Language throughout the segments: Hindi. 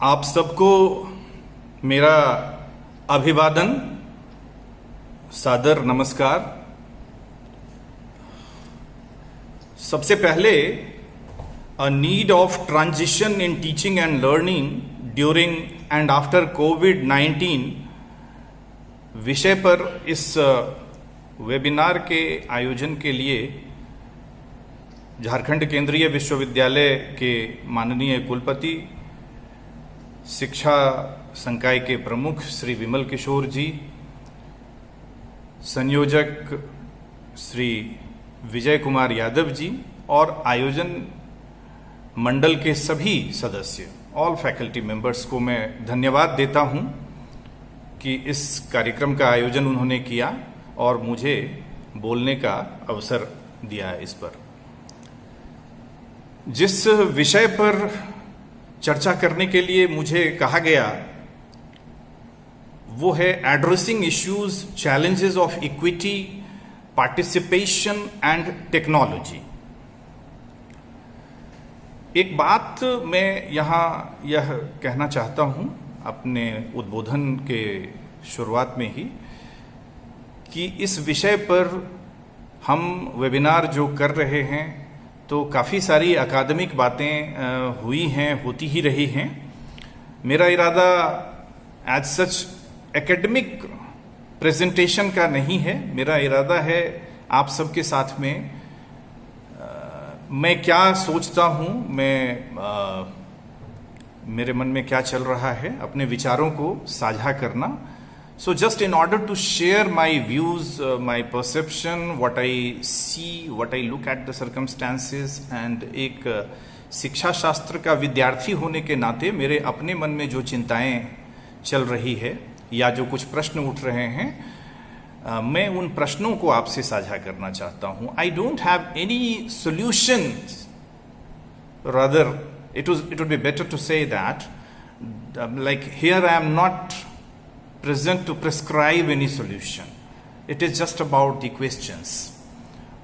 आप सबको मेरा अभिवादन, सादर नमस्कार। सबसे पहले a need of transition in teaching and learning during and after COVID-19 विषय पर इस वेबिनार के आयोजन के लिए झारखंड केंद्रीय विश्वविद्यालय के माननीय कुलपति, शिक्षा संकाय के प्रमुख श्री विमल किशोर जी, संयोजक श्री विजय कुमार यादव जी और आयोजन मंडल के सभी सदस्य, ऑल फैकल्टी मेंबर्स को मैं धन्यवाद देता हूं कि इस कार्यक्रम का आयोजन उन्होंने किया और मुझे बोलने का अवसर दिया इस पर। जिस विषय पर चर्चा करने के लिए मुझे कहा गया वो है addressing issues, challenges of equity, participation and technology. एक बात मैं यहाँ यह कहना चाहता हूँ अपने उद्बोधन के शुरुआत में ही कि इस विषय पर हम वेबिनार जो कर रहे हैं तो काफ़ी सारी अकादमिक बातें हुई हैं, होती ही रही हैं। मेरा इरादा एज सच एकेडमिक प्रेजेंटेशन का नहीं है। मेरा इरादा है आप सबके साथ में मैं क्या सोचता हूँ, मेरे मन में क्या चल रहा है, अपने विचारों को साझा करना। So just in order to share my views, my perception, what I see, what I look at the circumstances and एक शिक्षा शास्त्र का विद्यार्थी होने के नाते मेरे अपने मन में जो चिंताएं चल रही है या जो कुछ प्रश्न उठ रहे हैं, मैं उन प्रश्नों को आपसे साझा करना चाहता हूं। I don't have any solutions, rather it would be better to say that like here I am not present to prescribe any solution. It is just about the questions.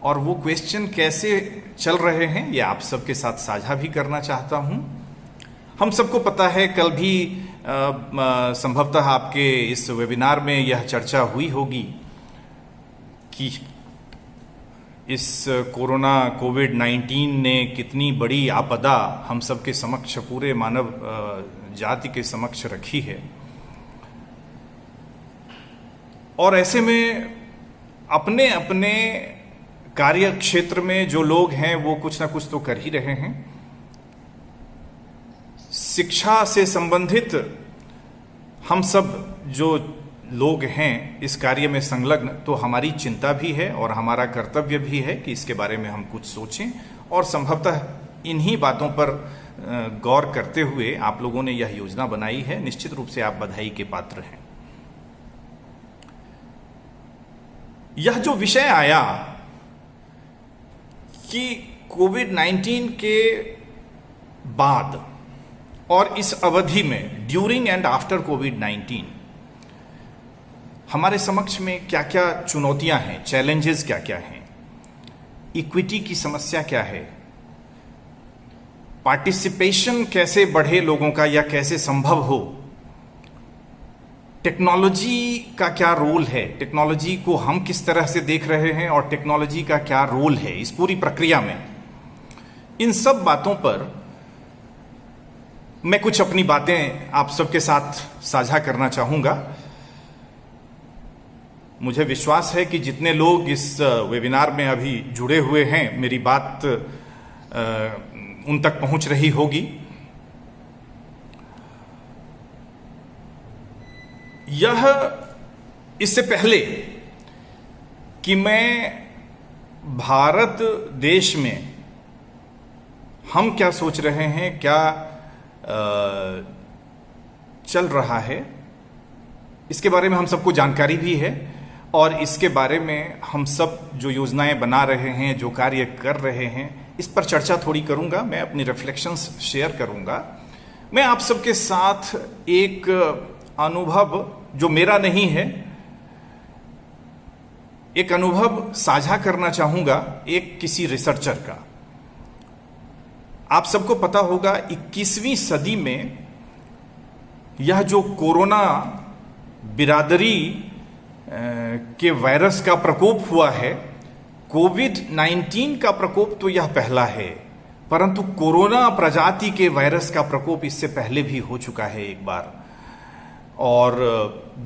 और वो क्वेश्चन कैसे चल रहे हैं ये आप सबके साथ साझा भी करना चाहता हूँ। हम सबको पता है, कल भी संभवतः आपके इस वेबिनार में यह चर्चा हुई होगी कि इस कोरोना कोविड-19 ने कितनी बड़ी आपदा हम सबके समक्ष, पूरे मानव जाति के समक्ष रखी है। और ऐसे में अपने अपने कार्य क्षेत्र में जो लोग हैं वो कुछ ना कुछ तो कर ही रहे हैं। शिक्षा से संबंधित हम सब जो लोग हैं इस कार्य में संलग्न, तो हमारी चिंता भी है और हमारा कर्तव्य भी है कि इसके बारे में हम कुछ सोचें और संभवतः इन्हीं बातों पर गौर करते हुए आप लोगों ने यह योजना बनाई है। निश्चित रूप से आप बधाई के पात्र हैं। यह जो विषय आया कि कोविड-19 के बाद और इस अवधि में, ड्यूरिंग एंड आफ्टर कोविड-19, हमारे समक्ष में क्या क्या चुनौतियां हैं, चैलेंजेस क्या क्या हैं, इक्विटी की समस्या क्या है, पार्टिसिपेशन कैसे बढ़े लोगों का या कैसे संभव हो, टेक्नोलॉजी का क्या रोल है, टेक्नोलॉजी को हम किस तरह से देख रहे हैं और टेक्नोलॉजी का क्या रोल है इस पूरी प्रक्रिया में। इन सब बातों पर मैं कुछ अपनी बातें आप सबके साथ साझा करना चाहूंगा। मुझे विश्वास है कि जितने लोग इस वेबिनार में अभी जुड़े हुए हैं, मेरी बात उन तक पहुंच रही होगी। यह इससे पहले कि मैं भारत देश में हम क्या सोच रहे हैं, क्या चल रहा है, इसके बारे में हम सबको जानकारी भी है और इसके बारे में हम सब जो योजनाएं बना रहे हैं, जो कार्य कर रहे हैं, इस पर चर्चा थोड़ी करूंगा। मैं अपनी रिफ्लेक्शंस शेयर करूंगा। मैं आप सबके साथ एक अनुभव जो मेरा नहीं है, एक अनुभव साझा करना चाहूंगा, एक किसी रिसर्चर का। आप सबको पता होगा 21वीं सदी में यह जो कोरोना बिरादरी के वायरस का प्रकोप हुआ है, कोविड-19 का प्रकोप तो यह पहला है, परंतु कोरोना प्रजाति के वायरस का प्रकोप इससे पहले भी हो चुका है एक बार। और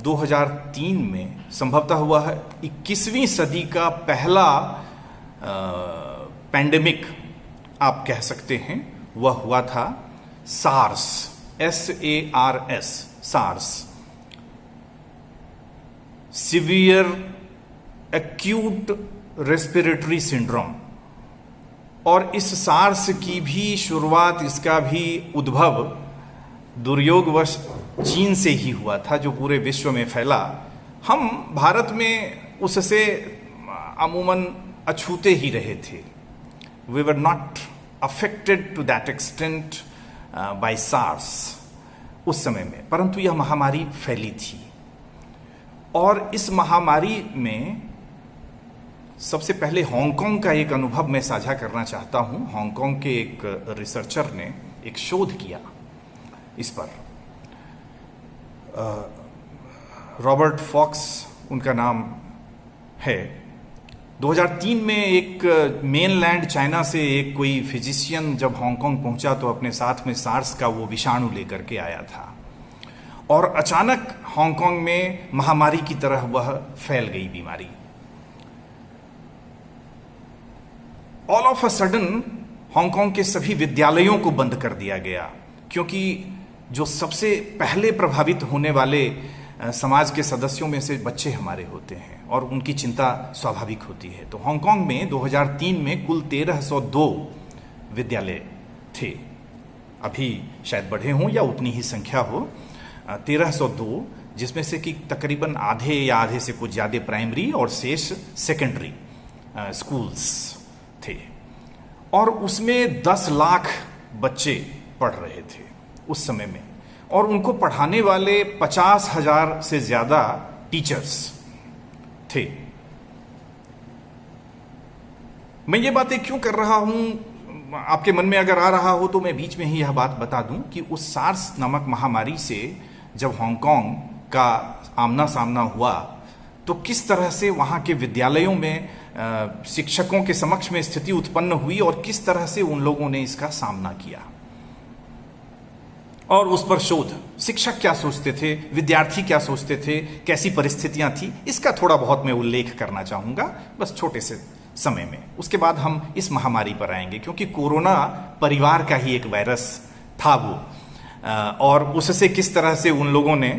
2003 में संभवतः हुआ है 21वीं सदी का पहला पैंडेमिक आप कह सकते हैं, वह हुआ था SARS, SARS, SARS, severe acute respiratory syndrome. और इस सार्स की भी शुरुआत, इसका भी उद्भव दुर्योगवश चीन से ही हुआ था, जो पूरे विश्व में फैला। हम भारत में उससे अमूमन अछूते ही रहे थे। We were not affected to that extent by SARS उस समय में, परंतु यह महामारी फैली थी। और इस महामारी में सबसे पहले हांगकांग का एक अनुभव मैं साझा करना चाहता हूं। हांगकांग के एक रिसर्चर ने एक शोध किया इस पर। रॉबर्ट फॉक्स उनका नाम है। 2003 में एक मेनलैंड चाइना से एक कोई फिजिशियन जब हांगकांग पहुंचा तो अपने साथ में सार्स का वो विषाणु लेकर के आया था, और अचानक हांगकांग में महामारी की तरह वह फैल गई बीमारी। All of a sudden Hong Kong के सभी विद्यालयों को बंद कर दिया गया, क्योंकि जो सबसे पहले प्रभावित होने वाले समाज के सदस्यों में से बच्चे हमारे होते हैं और उनकी चिंता स्वाभाविक होती है। तो हांगकांग में 2003 में कुल 1302 विद्यालय थे। अभी शायद बढ़े हों या उतनी ही संख्या हो, 1302, जिसमें से कि तकरीबन आधे या आधे से कुछ ज़्यादा प्राइमरी और शेष सेकेंडरी स्कूल्स थे। और उसमें 10 लाख बच्चे पढ़ रहे थे उस समय में, और उनको पढ़ाने वाले 50,000 से ज़्यादा टीचर्स थे। मैं ये बातें क्यों कर रहा हूं, आपके मन में अगर आ रहा हो तो मैं बीच में ही यह बात बता दूं कि उस सार्स नामक महामारी से जब हांगकांग का आमना सामना हुआ तो किस तरह से वहां के विद्यालयों में शिक्षकों के समक्ष में स्थिति उत्पन्न हुई और किस तरह से उन लोगों ने इसका सामना किया, और उस पर शोध। शिक्षक क्या सोचते थे, विद्यार्थी क्या सोचते थे, कैसी परिस्थितियां थी, इसका थोड़ा बहुत मैं उल्लेख करना चाहूंगा बस छोटे से समय में। उसके बाद हम इस महामारी पर आएंगे, क्योंकि कोरोना परिवार का ही एक वायरस था वो, और उससे किस तरह से उन लोगों ने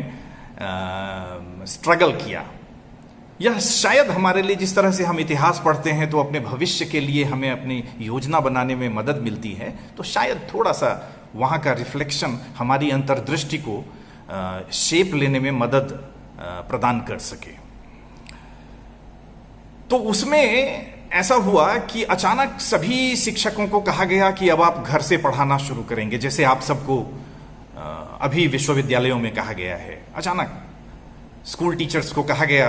स्ट्रगल किया। यह शायद हमारे लिए, जिस तरह से हम इतिहास पढ़ते हैं तो अपने भविष्य के लिए हमें अपनी योजना बनाने में मदद मिलती है, तो शायद थोड़ा सा वहाँ का रिफ्लेक्शन हमारी अंतर्दृष्टि को शेप लेने में मदद प्रदान कर सके। तो उसमें ऐसा हुआ कि अचानक सभी शिक्षकों को कहा गया कि अब आप घर से पढ़ाना शुरू करेंगे, जैसे आप सबको अभी विश्वविद्यालयों में कहा गया है। अचानक स्कूल टीचर्स को कहा गया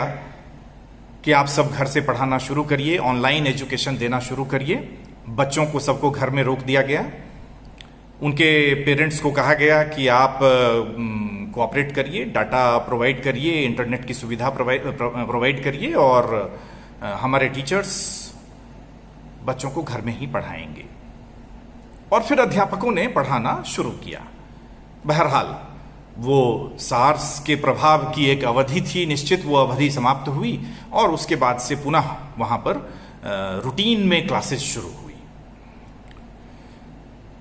कि आप सब घर से पढ़ाना शुरू करिए, ऑनलाइन एजुकेशन देना शुरू करिए। बच्चों को सबको घर में रोक दिया गया। उनके पेरेंट्स को कहा गया कि आप कोऑपरेट करिए, डाटा प्रोवाइड करिए, इंटरनेट की सुविधा प्रोवाइड करिए, और हमारे टीचर्स बच्चों को घर में ही पढ़ाएंगे। और फिर अध्यापकों ने पढ़ाना शुरू किया। बहरहाल वो सार्स के प्रभाव की एक अवधि थी निश्चित, वो अवधि समाप्त हुई और उसके बाद से पुनः वहां पर रूटीन में क्लासेस शुरू हुई।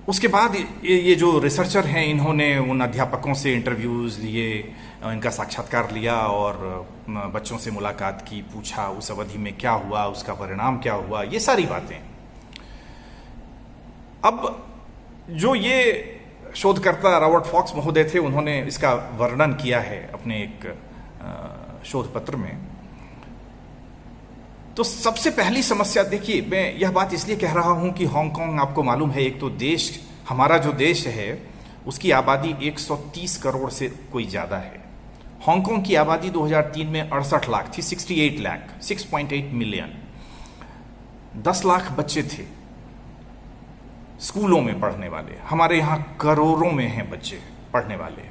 उसके बाद ये जो रिसर्चर हैं, इन्होंने उन अध्यापकों से इंटरव्यूज लिए, इनका साक्षात्कार लिया और बच्चों से मुलाकात की, पूछा उस अवधि में क्या हुआ, उसका परिणाम क्या हुआ, ये सारी बातें। अब जो ये शोधकर्ता रॉबर्ट फॉक्स महोदय थे, उन्होंने इसका वर्णन किया है अपने एक शोध पत्र में। तो सबसे पहली समस्या, देखिए मैं यह बात इसलिए कह रहा हूं कि हांगकांग आपको मालूम है, एक तो देश, हमारा जो देश है उसकी आबादी 130 करोड़ से कोई ज्यादा है। हांगकांग की आबादी 2003 में 68 लाख थी, 68 लाख, 6.8 मिलियन। 10 लाख बच्चे थे स्कूलों में पढ़ने वाले। हमारे यहाँ करोड़ों में हैं बच्चे पढ़ने वाले।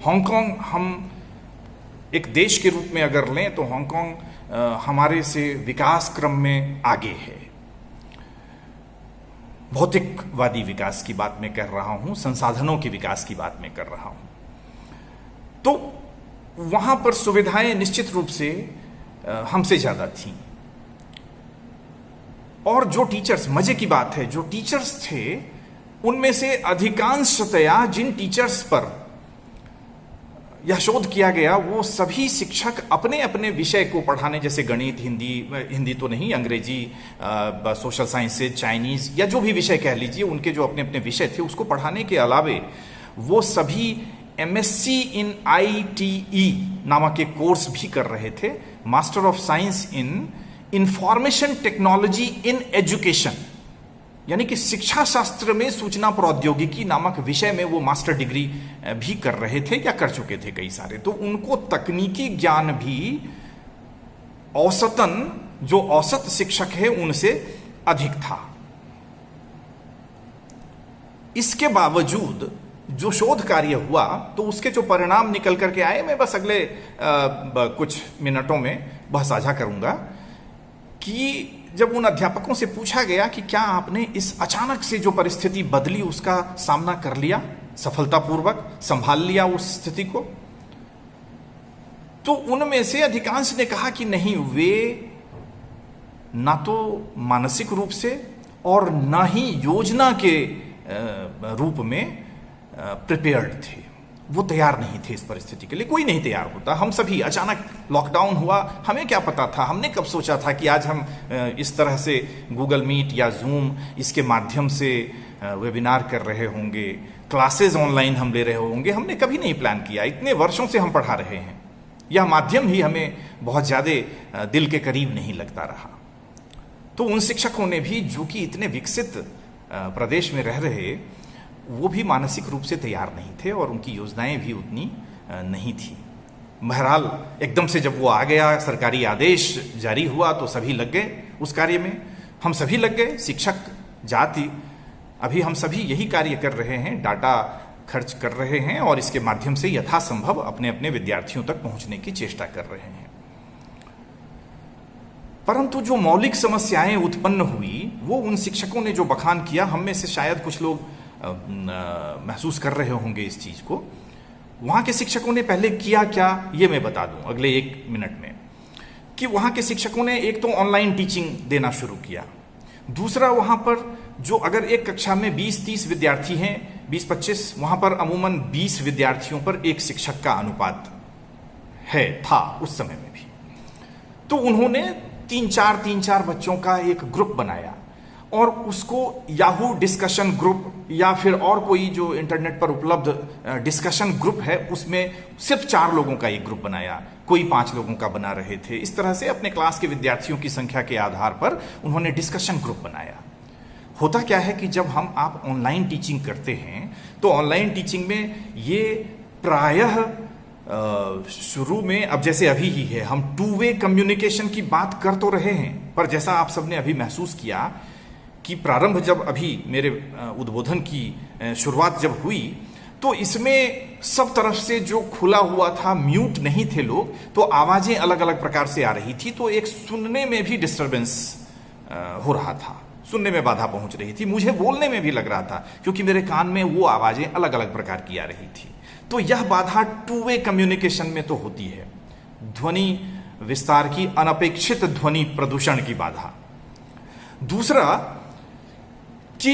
हांगकांग हम एक देश के रूप में अगर लें तो हांगकांग हमारे से विकास क्रम में आगे है। भौतिकवादी विकास की बात मैं कर रहा हूं, संसाधनों के विकास की बात मैं कर रहा हूं। तो वहां पर सुविधाएं निश्चित रूप से हमसे ज्यादा थीं। और जो टीचर्स, मजे की बात है, जो टीचर्स थे उनमें से अधिकांशतया जिन टीचर्स पर यह शोध किया गया वो सभी शिक्षक अपने अपने विषय को पढ़ाने, जैसे गणित, हिंदी तो नहीं, अंग्रेजी, सोशल साइंसेज, चाइनीज या जो भी विषय कह लीजिए, उनके जो अपने अपने विषय थे उसको पढ़ाने के अलावे वो सभी MSc इन ITE नामक एक कोर्स भी कर रहे थे, master of science in information technology in education, यानी कि शिक्षा शास्त्र में सूचना प्रौद्योगिकी नामक विषय में वो मास्टर डिग्री भी कर रहे थे या कर चुके थे कई सारे। तो उनको तकनीकी ज्ञान भी औसतन जो औसत शिक्षक है उनसे अधिक था। इसके बावजूद जो शोध कार्य हुआ तो उसके जो परिणाम निकल करके आए, मैं बस अगले कुछ मिनटों में वह साझा करूंगा कि जब उन अध्यापकों से पूछा गया कि क्या आपने इस अचानक से जो परिस्थिति बदली उसका सामना कर लिया, सफलतापूर्वक संभाल लिया उस स्थिति को, तो उनमें से अधिकांश ने कहा कि नहीं, वे ना तो मानसिक रूप से और ना ही योजना के रूप में प्रिपेयर्ड थे। वो तैयार नहीं थे इस परिस्थिति के लिए। कोई नहीं तैयार होता। हम सभी, अचानक लॉकडाउन हुआ, हमें क्या पता था, हमने कब सोचा था कि आज हम इस तरह से गूगल मीट या जूम इसके माध्यम से वेबिनार कर रहे होंगे, क्लासेस ऑनलाइन हम ले रहे होंगे। हमने कभी नहीं प्लान किया। इतने वर्षों से हम पढ़ा रहे हैं, यह माध्यम ही हमें बहुत ज़्यादा दिल के करीब नहीं लगता रहा। तो उन शिक्षकों ने भी, जो कि इतने विकसित प्रदेश में रह रहे, वो भी मानसिक रूप से तैयार नहीं थे और उनकी योजनाएं भी उतनी नहीं थी। बहरहाल एकदम से जब वो आ गया, सरकारी आदेश जारी हुआ, तो सभी लग गए उस कार्य में। हम सभी लग गए, शिक्षक जाति। अभी हम सभी यही कार्य कर रहे हैं, डाटा खर्च कर रहे हैं और इसके माध्यम से यथासंभव अपने अपने विद्यार्थियों तक पहुंचने की चेष्टा कर रहे हैं। परंतु जो मौलिक समस्याएं उत्पन्न हुई वो उन शिक्षकों ने जो बखान किया, हम में से शायद कुछ लोग महसूस कर रहे होंगे इस चीज को। वहां के शिक्षकों ने पहले किया क्या, ये मैं बता दूं अगले 1 मिनट में, कि वहां के शिक्षकों ने एक तो ऑनलाइन टीचिंग देना शुरू किया। दूसरा, वहां पर जो अगर एक कक्षा में 20-30 विद्यार्थी हैं, 20-25, वहां पर अमूमन 20 विद्यार्थियों पर एक शिक्षक का अनुपात था उस समय में भी। तो उन्होंने 3-4 बच्चों का एक ग्रुप बनाया और उसको याहू डिस्कशन ग्रुप या फिर और कोई जो इंटरनेट पर उपलब्ध डिस्कशन ग्रुप है उसमें सिर्फ 4 लोगों का एक ग्रुप बनाया, कोई 5 लोगों का बना रहे थे। इस तरह से अपने क्लास के विद्यार्थियों की संख्या के आधार पर उन्होंने डिस्कशन ग्रुप बनाया। होता क्या है कि जब आप ऑनलाइन टीचिंग करते हैं तो ऑनलाइन टीचिंग में ये प्रायः शुरू में, अब जैसे अभी ही है, हम 2 वे कम्युनिकेशन की बात कर तो रहे हैं, पर जैसा आप सबने अभी महसूस किया कि प्रारंभ जब अभी मेरे उद्बोधन की शुरुआत जब हुई तो इसमें सब तरफ से जो खुला हुआ था, म्यूट नहीं थे लोग, तो आवाजें अलग अलग प्रकार से आ रही थी, तो एक सुनने में भी डिस्टरबेंस हो रहा था, सुनने में बाधा पहुंच रही थी। मुझे बोलने में भी लग रहा था क्योंकि मेरे कान में वो आवाजें अलग अलग प्रकार की आ रही थी। तो यह बाधा 2 वे कम्युनिकेशन में तो होती है, ध्वनि विस्तार की, अनपेक्षित ध्वनि प्रदूषण की बाधा। दूसरा कि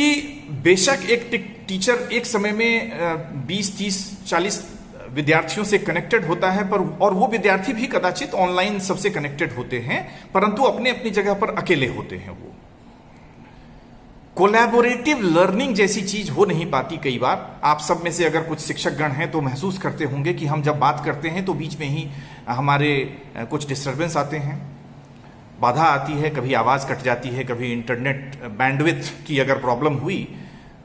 बेशक एक टीचर एक समय में 20, 30, 40 विद्यार्थियों से कनेक्टेड होता है, पर और वो विद्यार्थी भी कदाचित ऑनलाइन सबसे कनेक्टेड होते हैं, परंतु अपने अपनी जगह पर अकेले होते हैं। वो कोलैबोरेटिव लर्निंग जैसी चीज हो नहीं पाती। कई बार आप सब में से अगर कुछ शिक्षकगण हैं तो महसूस करते होंगे कि हम जब बात करते हैं तो बीच में ही हमारे कुछ डिस्टरबेंस आते हैं, बाधा आती है, कभी आवाज़ कट जाती है, कभी इंटरनेट बैंडविड्थ की अगर प्रॉब्लम हुई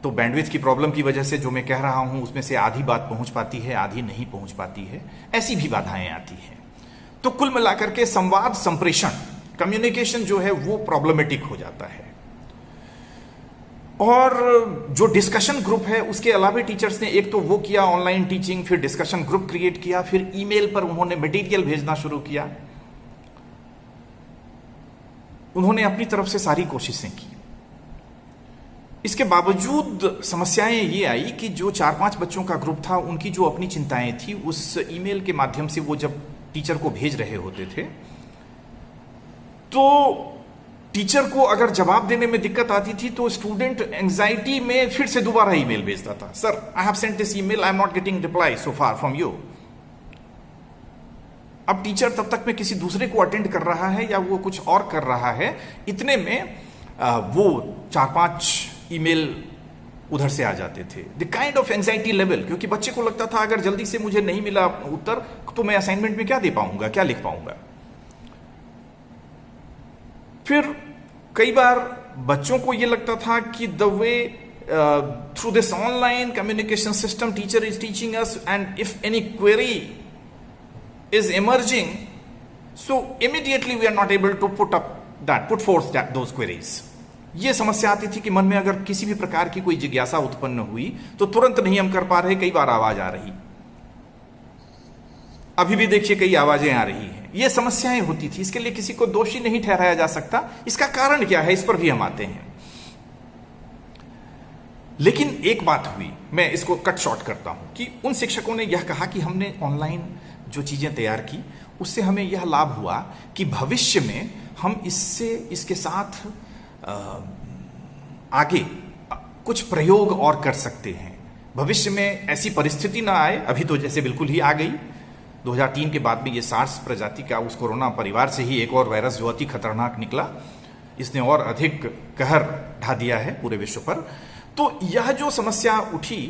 तो बैंडविड्थ की प्रॉब्लम की वजह से जो मैं कह रहा हूं उसमें से आधी बात पहुंच पाती है, आधी नहीं पहुंच पाती है, ऐसी भी बाधाएं आती हैं। तो कुल मिलाकर के संवाद, संप्रेषण, कम्युनिकेशन जो है वो प्रॉब्लमेटिक हो जाता है। और जो डिस्कशन ग्रुप है उसके अलावा टीचर्स ने एक तो वो किया ऑनलाइन टीचिंग, फिर डिस्कशन ग्रुप क्रिएट किया, फिर ईमेल पर उन्होंने मटेरियल भेजना शुरू किया। उन्होंने अपनी तरफ से सारी कोशिशें की। इसके बावजूद समस्याएं ये आई कि जो 4-5 बच्चों का ग्रुप था उनकी जो अपनी चिंताएं थी उस ईमेल के माध्यम से वो जब टीचर को भेज रहे होते थे तो टीचर को अगर जवाब देने में दिक्कत आती थी तो स्टूडेंट एंजाइटी में फिर से दोबारा ईमेल भेजता था, sir I have sent this email, I am not getting reply so far from you. अब टीचर तब तक में किसी दूसरे को अटेंड कर रहा है या वो कुछ और कर रहा है, इतने में वो 4-5 ईमेल उधर से आ जाते थे। The kind of anxiety level, क्योंकि बच्चे को लगता था अगर जल्दी से मुझे नहीं मिला उत्तर तो मैं असाइनमेंट में क्या दे पाऊंगा, क्या लिख पाऊंगा। फिर कई बार बच्चों को यह लगता था कि the way through this online communication system teacher is teaching us and if any query is emerging so immediately we are not able to put forth those queries. ये समस्या आती थी कि मन में अगर किसी भी प्रकार की कोई जिज्ञासा उत्पन्न हुई तो तुरंत नहीं हम कर पा रहे, कई बार आवाज आ रही, अभी भी देखिए कई आवाजें आ रही हैं। ये समस्याएं होती थी, इसके लिए किसी को दोषी नहीं ठहराया जा सकता। इसका कारण क्या है इस पर भी हम आते हैं। लेकिन एक बात हुई, मैं इसको कट शॉर्ट करता हूं, कि उन शिक्षकों ने यह कहा कि हमने ऑनलाइन जो चीजें तैयार की उससे हमें यह लाभ हुआ कि भविष्य में हम इसके साथ आगे कुछ प्रयोग और कर सकते हैं। भविष्य में ऐसी परिस्थिति ना आए, अभी तो जैसे बिल्कुल ही आ गई। 2003 के बाद में ये सार्स प्रजाति का उस कोरोना परिवार से ही एक और वायरस जो अति खतरनाक निकला, इसने और अधिक कहर ढा दिया है पूरे विश्व पर। तो यह जो समस्या उठी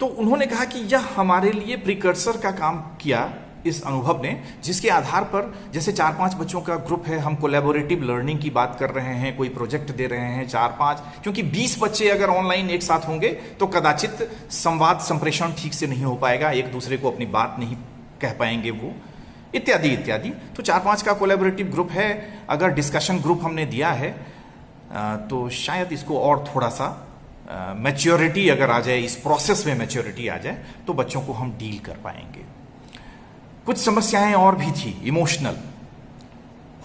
तो उन्होंने कहा कि यह हमारे लिए प्रिकर्सर का काम किया इस अनुभव ने, जिसके आधार पर जैसे 4-5 बच्चों का ग्रुप है, हम कोलैबोरेटिव लर्निंग की बात कर रहे हैं, कोई प्रोजेक्ट दे रहे हैं 4-5, क्योंकि 20 बच्चे अगर ऑनलाइन एक साथ होंगे तो कदाचित संवाद संप्रेषण ठीक से नहीं हो पाएगा, एक दूसरे को अपनी बात नहीं कह पाएंगे वो, इत्यादि इत्यादि। तो 4-5 का कोलैबोरेटिव ग्रुप है, अगर डिस्कशन ग्रुप हमने दिया है तो शायद इसको और थोड़ा सा मैच्योरिटी अगर आ जाए, इस प्रोसेस में मैच्योरिटी आ जाए तो बच्चों को हम डील कर पाएंगे। कुछ समस्याएं और भी थी इमोशनल।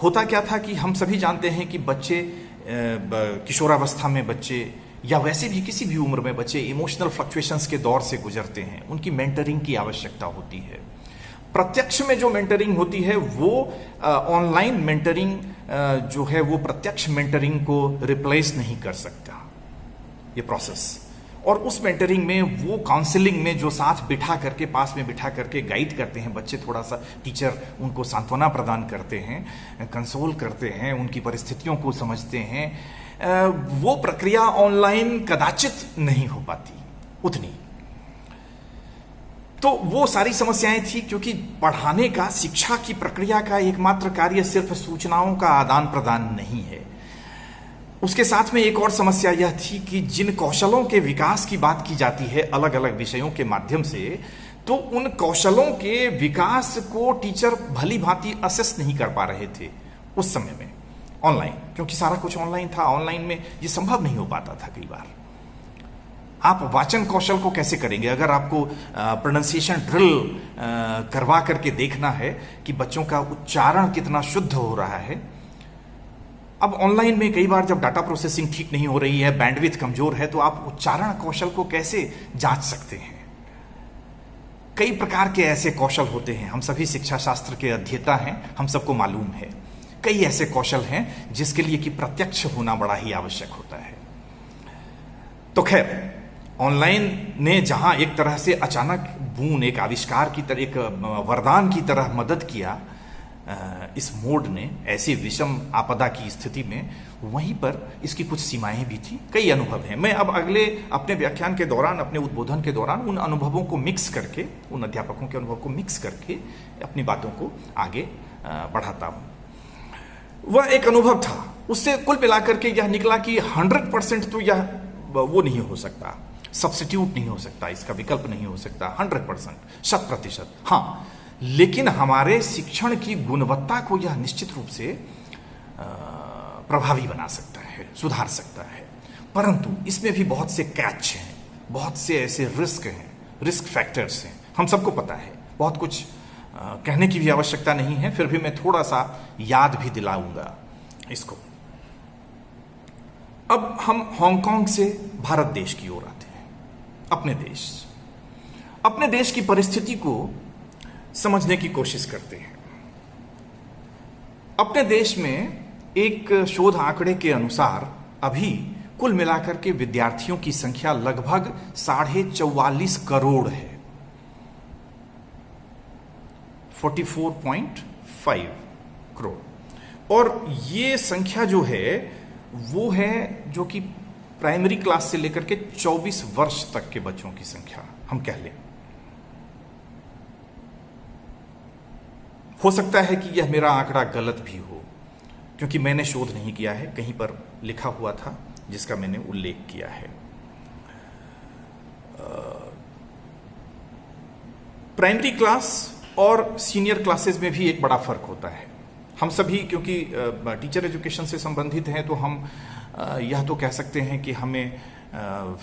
होता क्या था कि हम सभी जानते हैं कि बच्चे किशोरावस्था में बच्चे या वैसे भी किसी भी उम्र में बच्चे इमोशनल फ्लक्चुएशंस के दौर से गुजरते हैं, उनकी मेंटरिंग की आवश्यकता होती है। प्रत्यक्ष में जो मेंटरिंग होती है वो ऑनलाइन मेंटरिंग जो है वो प्रत्यक्ष मेंटरिंग को रिप्लेस नहीं कर सकता ये प्रोसेस। और उस मेंटरिंग में वो काउंसलिंग में जो साथ बिठा करके, पास में बिठा करके गाइड करते हैं बच्चे, थोड़ा सा टीचर उनको सांत्वना प्रदान करते हैं, कंसोल करते हैं, उनकी परिस्थितियों को समझते हैं, वो प्रक्रिया ऑनलाइन कदाचित नहीं हो पाती उतनी। तो वो सारी समस्याएं थी, क्योंकि पढ़ाने का, शिक्षा की प्रक्रिया का एकमात्र कार्य सिर्फ सूचनाओं का आदान प्रदान नहीं है। उसके साथ में एक और समस्या यह थी कि जिन कौशलों के विकास की बात की जाती है अलग अलग विषयों के माध्यम से, तो उन कौशलों के विकास को टीचर भली भांति असेस नहीं कर पा रहे थे उस समय में ऑनलाइन, क्योंकि सारा कुछ ऑनलाइन था। ऑनलाइन में ये संभव नहीं हो पाता था। कई बार आप वाचन कौशल को कैसे करेंगे? अगर आपको प्रोनाउंसिएशन ड्रिल करवा करके देखना है कि बच्चों का उच्चारण कितना शुद्ध हो रहा है, अब ऑनलाइन में कई बार जब डाटा प्रोसेसिंग ठीक नहीं हो रही है, बैंडविड्थ कमजोर है, तो आप उच्चारण कौशल को कैसे जांच सकते हैं? कई प्रकार के ऐसे कौशल होते हैं, हम सभी शिक्षा शास्त्र के अध्येता हैं, हम सबको मालूम है। कई ऐसे कौशल हैं जिसके लिए कि प्रत्यक्ष होना बड़ा ही आवश्यक होता है। तो खैर, ऑनलाइन ने जहां एक तरह से अचानक बून, एक आविष्कार की तरह, एक वरदान की तरह मदद किया इस मोड ने ऐसी विषम आपदा की स्थिति में, वहीं पर इसकी कुछ सीमाएं भी थी, कई अनुभव हैं। मैं अब अगले अपने व्याख्यान के दौरान, अपने उद्बोधन के दौरान उन अनुभवों को मिक्स करके, उन अध्यापकों के अनुभव को मिक्स करके अपनी बातों को आगे बढ़ाता हूं। वह एक अनुभव था, उससे कुल मिलाकर के यह निकला कि 100% तो यह वो नहीं हो सकता, सब्स्टिट्यूट नहीं हो सकता, इसका विकल्प नहीं हो सकता 100%, 100%। हाँ, लेकिन हमारे शिक्षण की गुणवत्ता को यह निश्चित रूप से प्रभावी बना सकता है, सुधार सकता है। परंतु इसमें भी बहुत से कैच हैं, बहुत से ऐसे रिस्क हैं, रिस्क फैक्टर्स हैं, हम सबको पता है। बहुत कुछ कहने की भी आवश्यकता नहीं है, फिर भी मैं थोड़ा सा याद भी दिलाऊंगा इसको। अब हम हांगकांग से भारत देश की ओर आते हैं। अपने देश की परिस्थिति को समझने की कोशिश करते हैं। अपने देश में एक शोध आंकड़े के अनुसार अभी कुल मिलाकर के विद्यार्थियों की संख्या लगभग 44.5 करोड़ है, 44.5 करोड़। और ये संख्या जो है वो है जो कि प्राइमरी क्लास से लेकर के 24 वर्ष तक के बच्चों की संख्या हम कह लें। हो सकता है कि यह मेरा आंकड़ा गलत भी हो, क्योंकि मैंने शोध नहीं किया है, कहीं पर लिखा हुआ था जिसका मैंने उल्लेख किया है। प्राइमरी क्लास और सीनियर क्लासेस में भी एक बड़ा फर्क होता है। हम सभी क्योंकि टीचर एजुकेशन से संबंधित हैं, तो हम यह तो कह सकते हैं कि हमें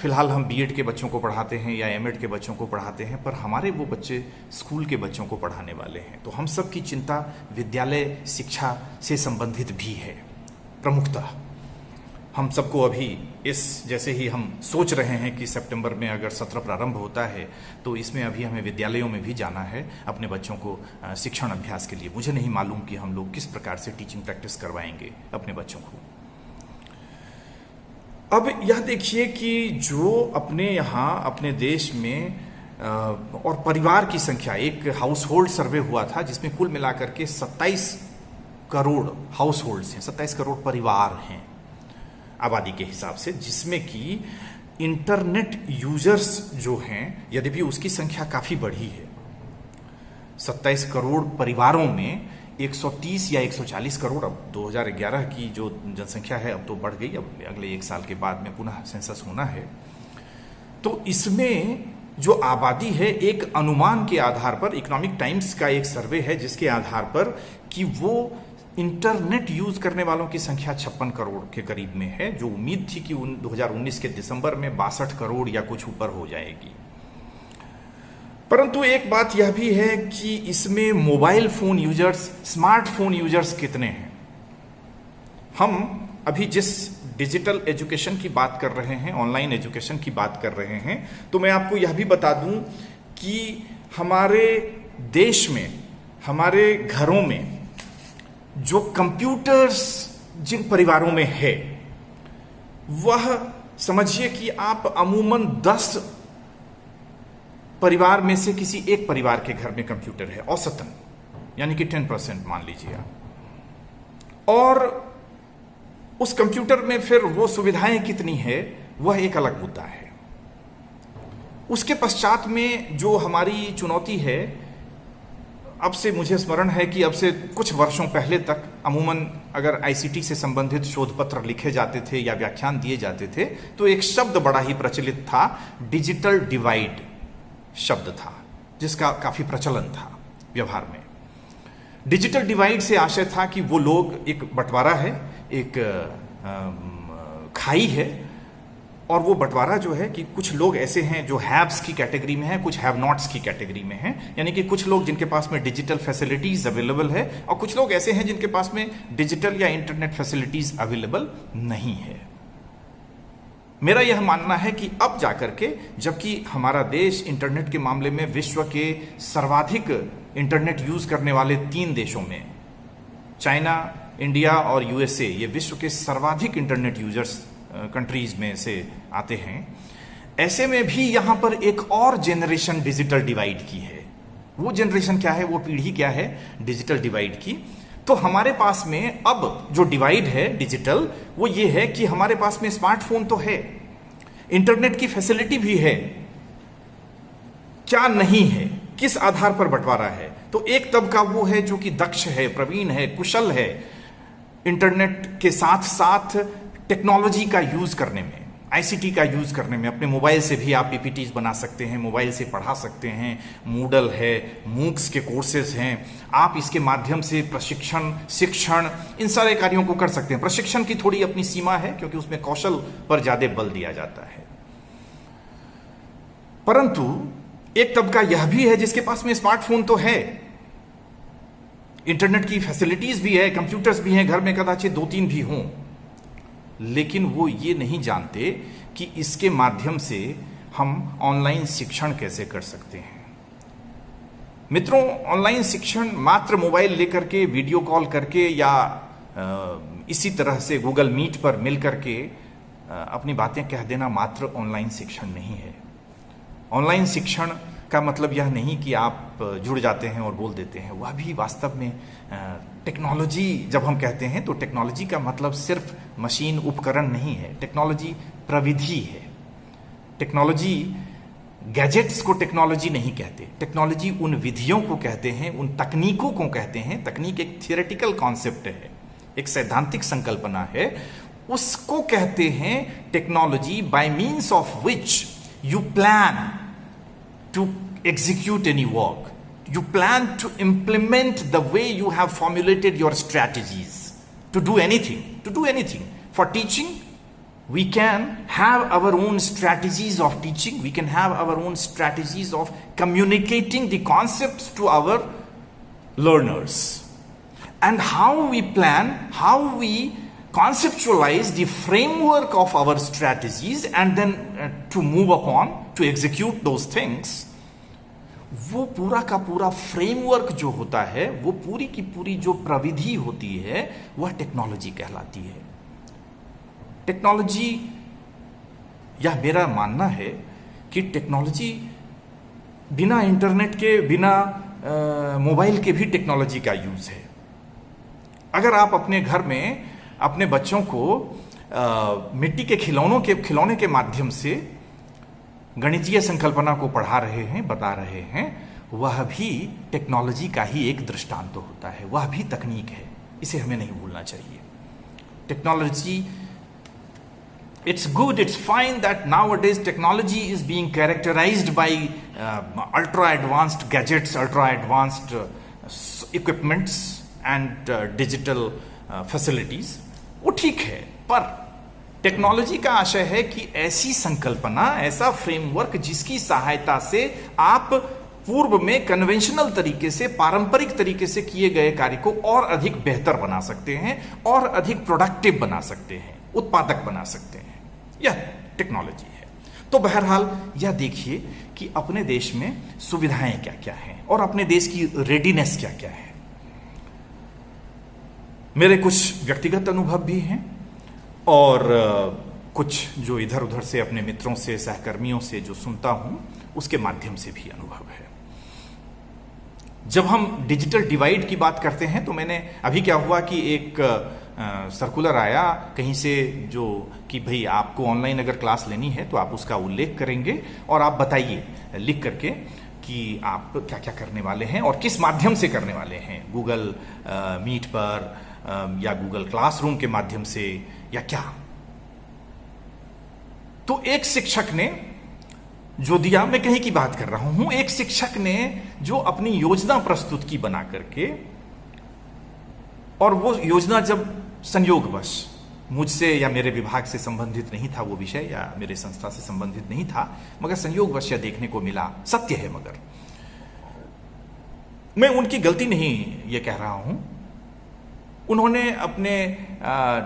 फिलहाल हम बीएड के बच्चों को पढ़ाते हैं या एमएड के बच्चों को पढ़ाते हैं, पर हमारे वो बच्चे स्कूल के बच्चों को पढ़ाने वाले हैं। तो हम सब की चिंता विद्यालय शिक्षा से संबंधित भी है प्रमुखतः। हम सबको अभी जैसे ही हम सोच रहे हैं कि सितंबर में अगर सत्र प्रारंभ होता है, तो इसमें अभी हमें विद्यालयों में भी जाना है अपने बच्चों को शिक्षण अभ्यास के लिए। मुझे नहीं मालूम कि हम लोग किस प्रकार से टीचिंग प्रैक्टिस करवाएंगे अपने बच्चों को। अब यह देखिए कि जो अपने यहाँ अपने देश में और परिवार की संख्या, एक हाउस होल्ड सर्वे हुआ था जिसमें कुल मिलाकर के 27 करोड़ हाउस होल्ड्स हैं, 27 करोड़ परिवार हैं आबादी के हिसाब से, जिसमें कि इंटरनेट यूजर्स जो हैं, यद्यपि उसकी संख्या काफी बढ़ी है। 27 करोड़ परिवारों में 130 या 140 करोड़, अब 2011 की जो जनसंख्या है अब तो बढ़ गई, अब अगले 1 साल के बाद में पुनः सेंसस होना है। तो इसमें जो आबादी है, एक अनुमान के आधार पर, इकोनॉमिक टाइम्स का एक सर्वे है जिसके आधार पर कि वो इंटरनेट यूज करने वालों की संख्या 56 करोड़ के करीब में है, जो उम्मीद थी कि 2019 के दिसंबर में 62 करोड़ या कुछ ऊपर हो जाएगी। परंतु एक बात यह भी है कि इसमें mobile phone users, smartphone users कितने हैं। हम अभी जिस डिजिटल एजुकेशन की बात कर रहे हैं, ऑनलाइन एजुकेशन की बात कर रहे हैं, तो मैं आपको यह भी बता दूं कि हमारे देश में, हमारे घरों में जो कंप्यूटर्स जिन परिवारों में है, वह समझिए कि आप अमूमन 10 परिवार में से किसी एक परिवार के घर में कंप्यूटर है औसतन, यानी कि 10% मान लीजिए आप। और उस कंप्यूटर में फिर वो सुविधाएं कितनी है, वह एक अलग मुद्दा है। उसके पश्चात में जो हमारी चुनौती है, अब से मुझे स्मरण है कि अब से कुछ वर्षों पहले तक अमूमन अगर आईसीटी से संबंधित शोध पत्र लिखे जाते थे या व्याख्यान दिए जाते थे, तो एक शब्द बड़ा ही प्रचलित था, डिजिटल डिवाइड शब्द था, जिसका काफी प्रचलन था व्यवहार में। डिजिटल डिवाइड से आशय था कि वो लोग, एक बंटवारा है, एक खाई है, और वो बंटवारा जो है कि कुछ लोग ऐसे हैं जो हैव्स की कैटेगरी में हैं, कुछ हैव नॉट्स की कैटेगरी में हैं, यानी कि कुछ लोग जिनके पास में डिजिटल फैसिलिटीज अवेलेबल है, और कुछ लोग ऐसे हैं जिनके पास में डिजिटल या इंटरनेट फैसिलिटीज अवेलेबल नहीं है। मेरा यह मानना है कि अब जाकर के, जबकि हमारा देश इंटरनेट के मामले में विश्व के सर्वाधिक इंटरनेट यूज करने वाले 3 देशों में, चाइना, इंडिया और यूएसए, ये विश्व के सर्वाधिक इंटरनेट यूजर्स कंट्रीज में से आते हैं, ऐसे में भी यहां पर एक और जनरेशन डिजिटल डिवाइड की है। वो जनरेशन क्या है, वो पीढ़ी क्या है डिजिटल डिवाइड की? तो हमारे पास में अब जो डिवाइड है डिजिटल, वो ये है कि हमारे पास में स्मार्टफोन तो है, इंटरनेट की फैसिलिटी भी है, क्या नहीं है, किस आधार पर बंटवारा है? तो एक तबका वो है जो कि दक्ष है, प्रवीण है, कुशल है इंटरनेट के साथ साथ टेक्नोलॉजी का यूज करने में, आईसीटी का यूज करने में अपने मोबाइल से भी आप पीपीटीज बना सकते हैं, मोबाइल से पढ़ा सकते हैं। मूडल है, मूक्स के कोर्सेज हैं, आप इसके माध्यम से प्रशिक्षण, शिक्षण, इन सारे कार्यों को कर सकते हैं। प्रशिक्षण की थोड़ी अपनी सीमा है क्योंकि उसमें कौशल पर ज्यादा बल दिया जाता है। परंतु एक तबका यह भी है जिसके पास में स्मार्टफोन तो है, इंटरनेट की फैसिलिटीज भी है, कंप्यूटर्स भी हैं, घर में कदाचित 2-3 भी हों, लेकिन वो ये नहीं जानते कि इसके माध्यम से हम ऑनलाइन शिक्षण कैसे कर सकते हैं। मित्रों, ऑनलाइन शिक्षण मात्र मोबाइल लेकर के, वीडियो कॉल करके या इसी तरह से गूगल मीट पर मिल करके अपनी बातें कह देना मात्र ऑनलाइन शिक्षण नहीं है। ऑनलाइन शिक्षण का मतलब यह नहीं कि आप जुड़ जाते हैं और बोल देते हैं, वह भी वास्तव में टेक्नोलॉजी जब हम कहते हैं तो टेक्नोलॉजी का मतलब सिर्फ मशीन, उपकरण नहीं है। टेक्नोलॉजी प्रविधि है। टेक्नोलॉजी गैजेट्स को टेक्नोलॉजी नहीं कहते, टेक्नोलॉजी उन विधियों को कहते हैं, उन तकनीकों को कहते हैं। तकनीक एक थियोरेटिकल कॉन्सेप्ट है, एक सैद्धांतिक संकल्पना है, उसको कहते हैं technology, bye means of which you plan to execute any work, you plan to implement the way you have formulated your strategies to do anything. For teaching, we can have our own strategies of teaching, we can have our own strategies of communicating the concepts to our learners, and how we plan, how we conceptualize the framework of our strategies and then to move upon to execute those things, वो पूरा का पूरा फ्रेमवर्क जो होता है, वो पूरी की पूरी जो प्रविधि होती है, वह टेक्नोलॉजी कहलाती है। टेक्नोलॉजी, यह मेरा मानना है कि टेक्नोलॉजी बिना इंटरनेट के, बिना मोबाइल के भी टेक्नोलॉजी का यूज है। अगर आप अपने घर में अपने बच्चों को मिट्टी के खिलौने के माध्यम से गणितीय संकल्पना को पढ़ा रहे हैं, बता रहे हैं, वह भी टेक्नोलॉजी का ही एक दृष्टांत होता है, वह भी तकनीक है। इसे हमें नहीं भूलना चाहिए। Technology, it's good, it's fine that nowadays technology is being characterized by ultra advanced gadgets, ultra advanced equipments and digital facilities। वो ठीक है, पर टेक्नोलॉजी का आशय है कि ऐसी संकल्पना, ऐसा फ्रेमवर्क जिसकी सहायता से आप पूर्व में कन्वेंशनल तरीके से, पारंपरिक तरीके से किए गए कार्य को और अधिक बेहतर बना सकते हैं, और अधिक प्रोडक्टिव बना सकते हैं, उत्पादक बना सकते हैं। यह टेक्नोलॉजी है। तो बहरहाल यह देखिए कि अपने देश में सुविधाएं क्या क्या हैं और अपने देश की रेडीनेस क्या क्या है। मेरे कुछ व्यक्तिगत अनुभव भी हैं और कुछ जो इधर उधर से अपने मित्रों से, सहकर्मियों से जो सुनता हूं, उसके माध्यम से भी अनुभव है। जब हम डिजिटल डिवाइड की बात करते हैं तो मैंने अभी क्या हुआ कि एक सर्कुलर आया कहीं से, जो कि भाई आपको ऑनलाइन अगर क्लास लेनी है तो आप उसका उल्लेख करेंगे और आप बताइए लिख करके कि आप क्या क्या करने वाले हैं और किस माध्यम से करने वाले हैं, गूगल मीट पर या गूगल क्लासरूम के माध्यम से या क्या। तो एक शिक्षक ने जो दिया, मैं कहीं की बात कर रहा हूं, एक शिक्षक ने जो अपनी योजना प्रस्तुत की बना करके, और वो योजना जब संयोगवश मुझसे या मेरे विभाग से संबंधित नहीं था वो विषय, या मेरे संस्था से संबंधित नहीं था, मगर संयोगवश यह देखने को मिला, सत्य है, मगर मैं उनकी गलती नहीं ये कह रहा हूं। उन्होंने अपने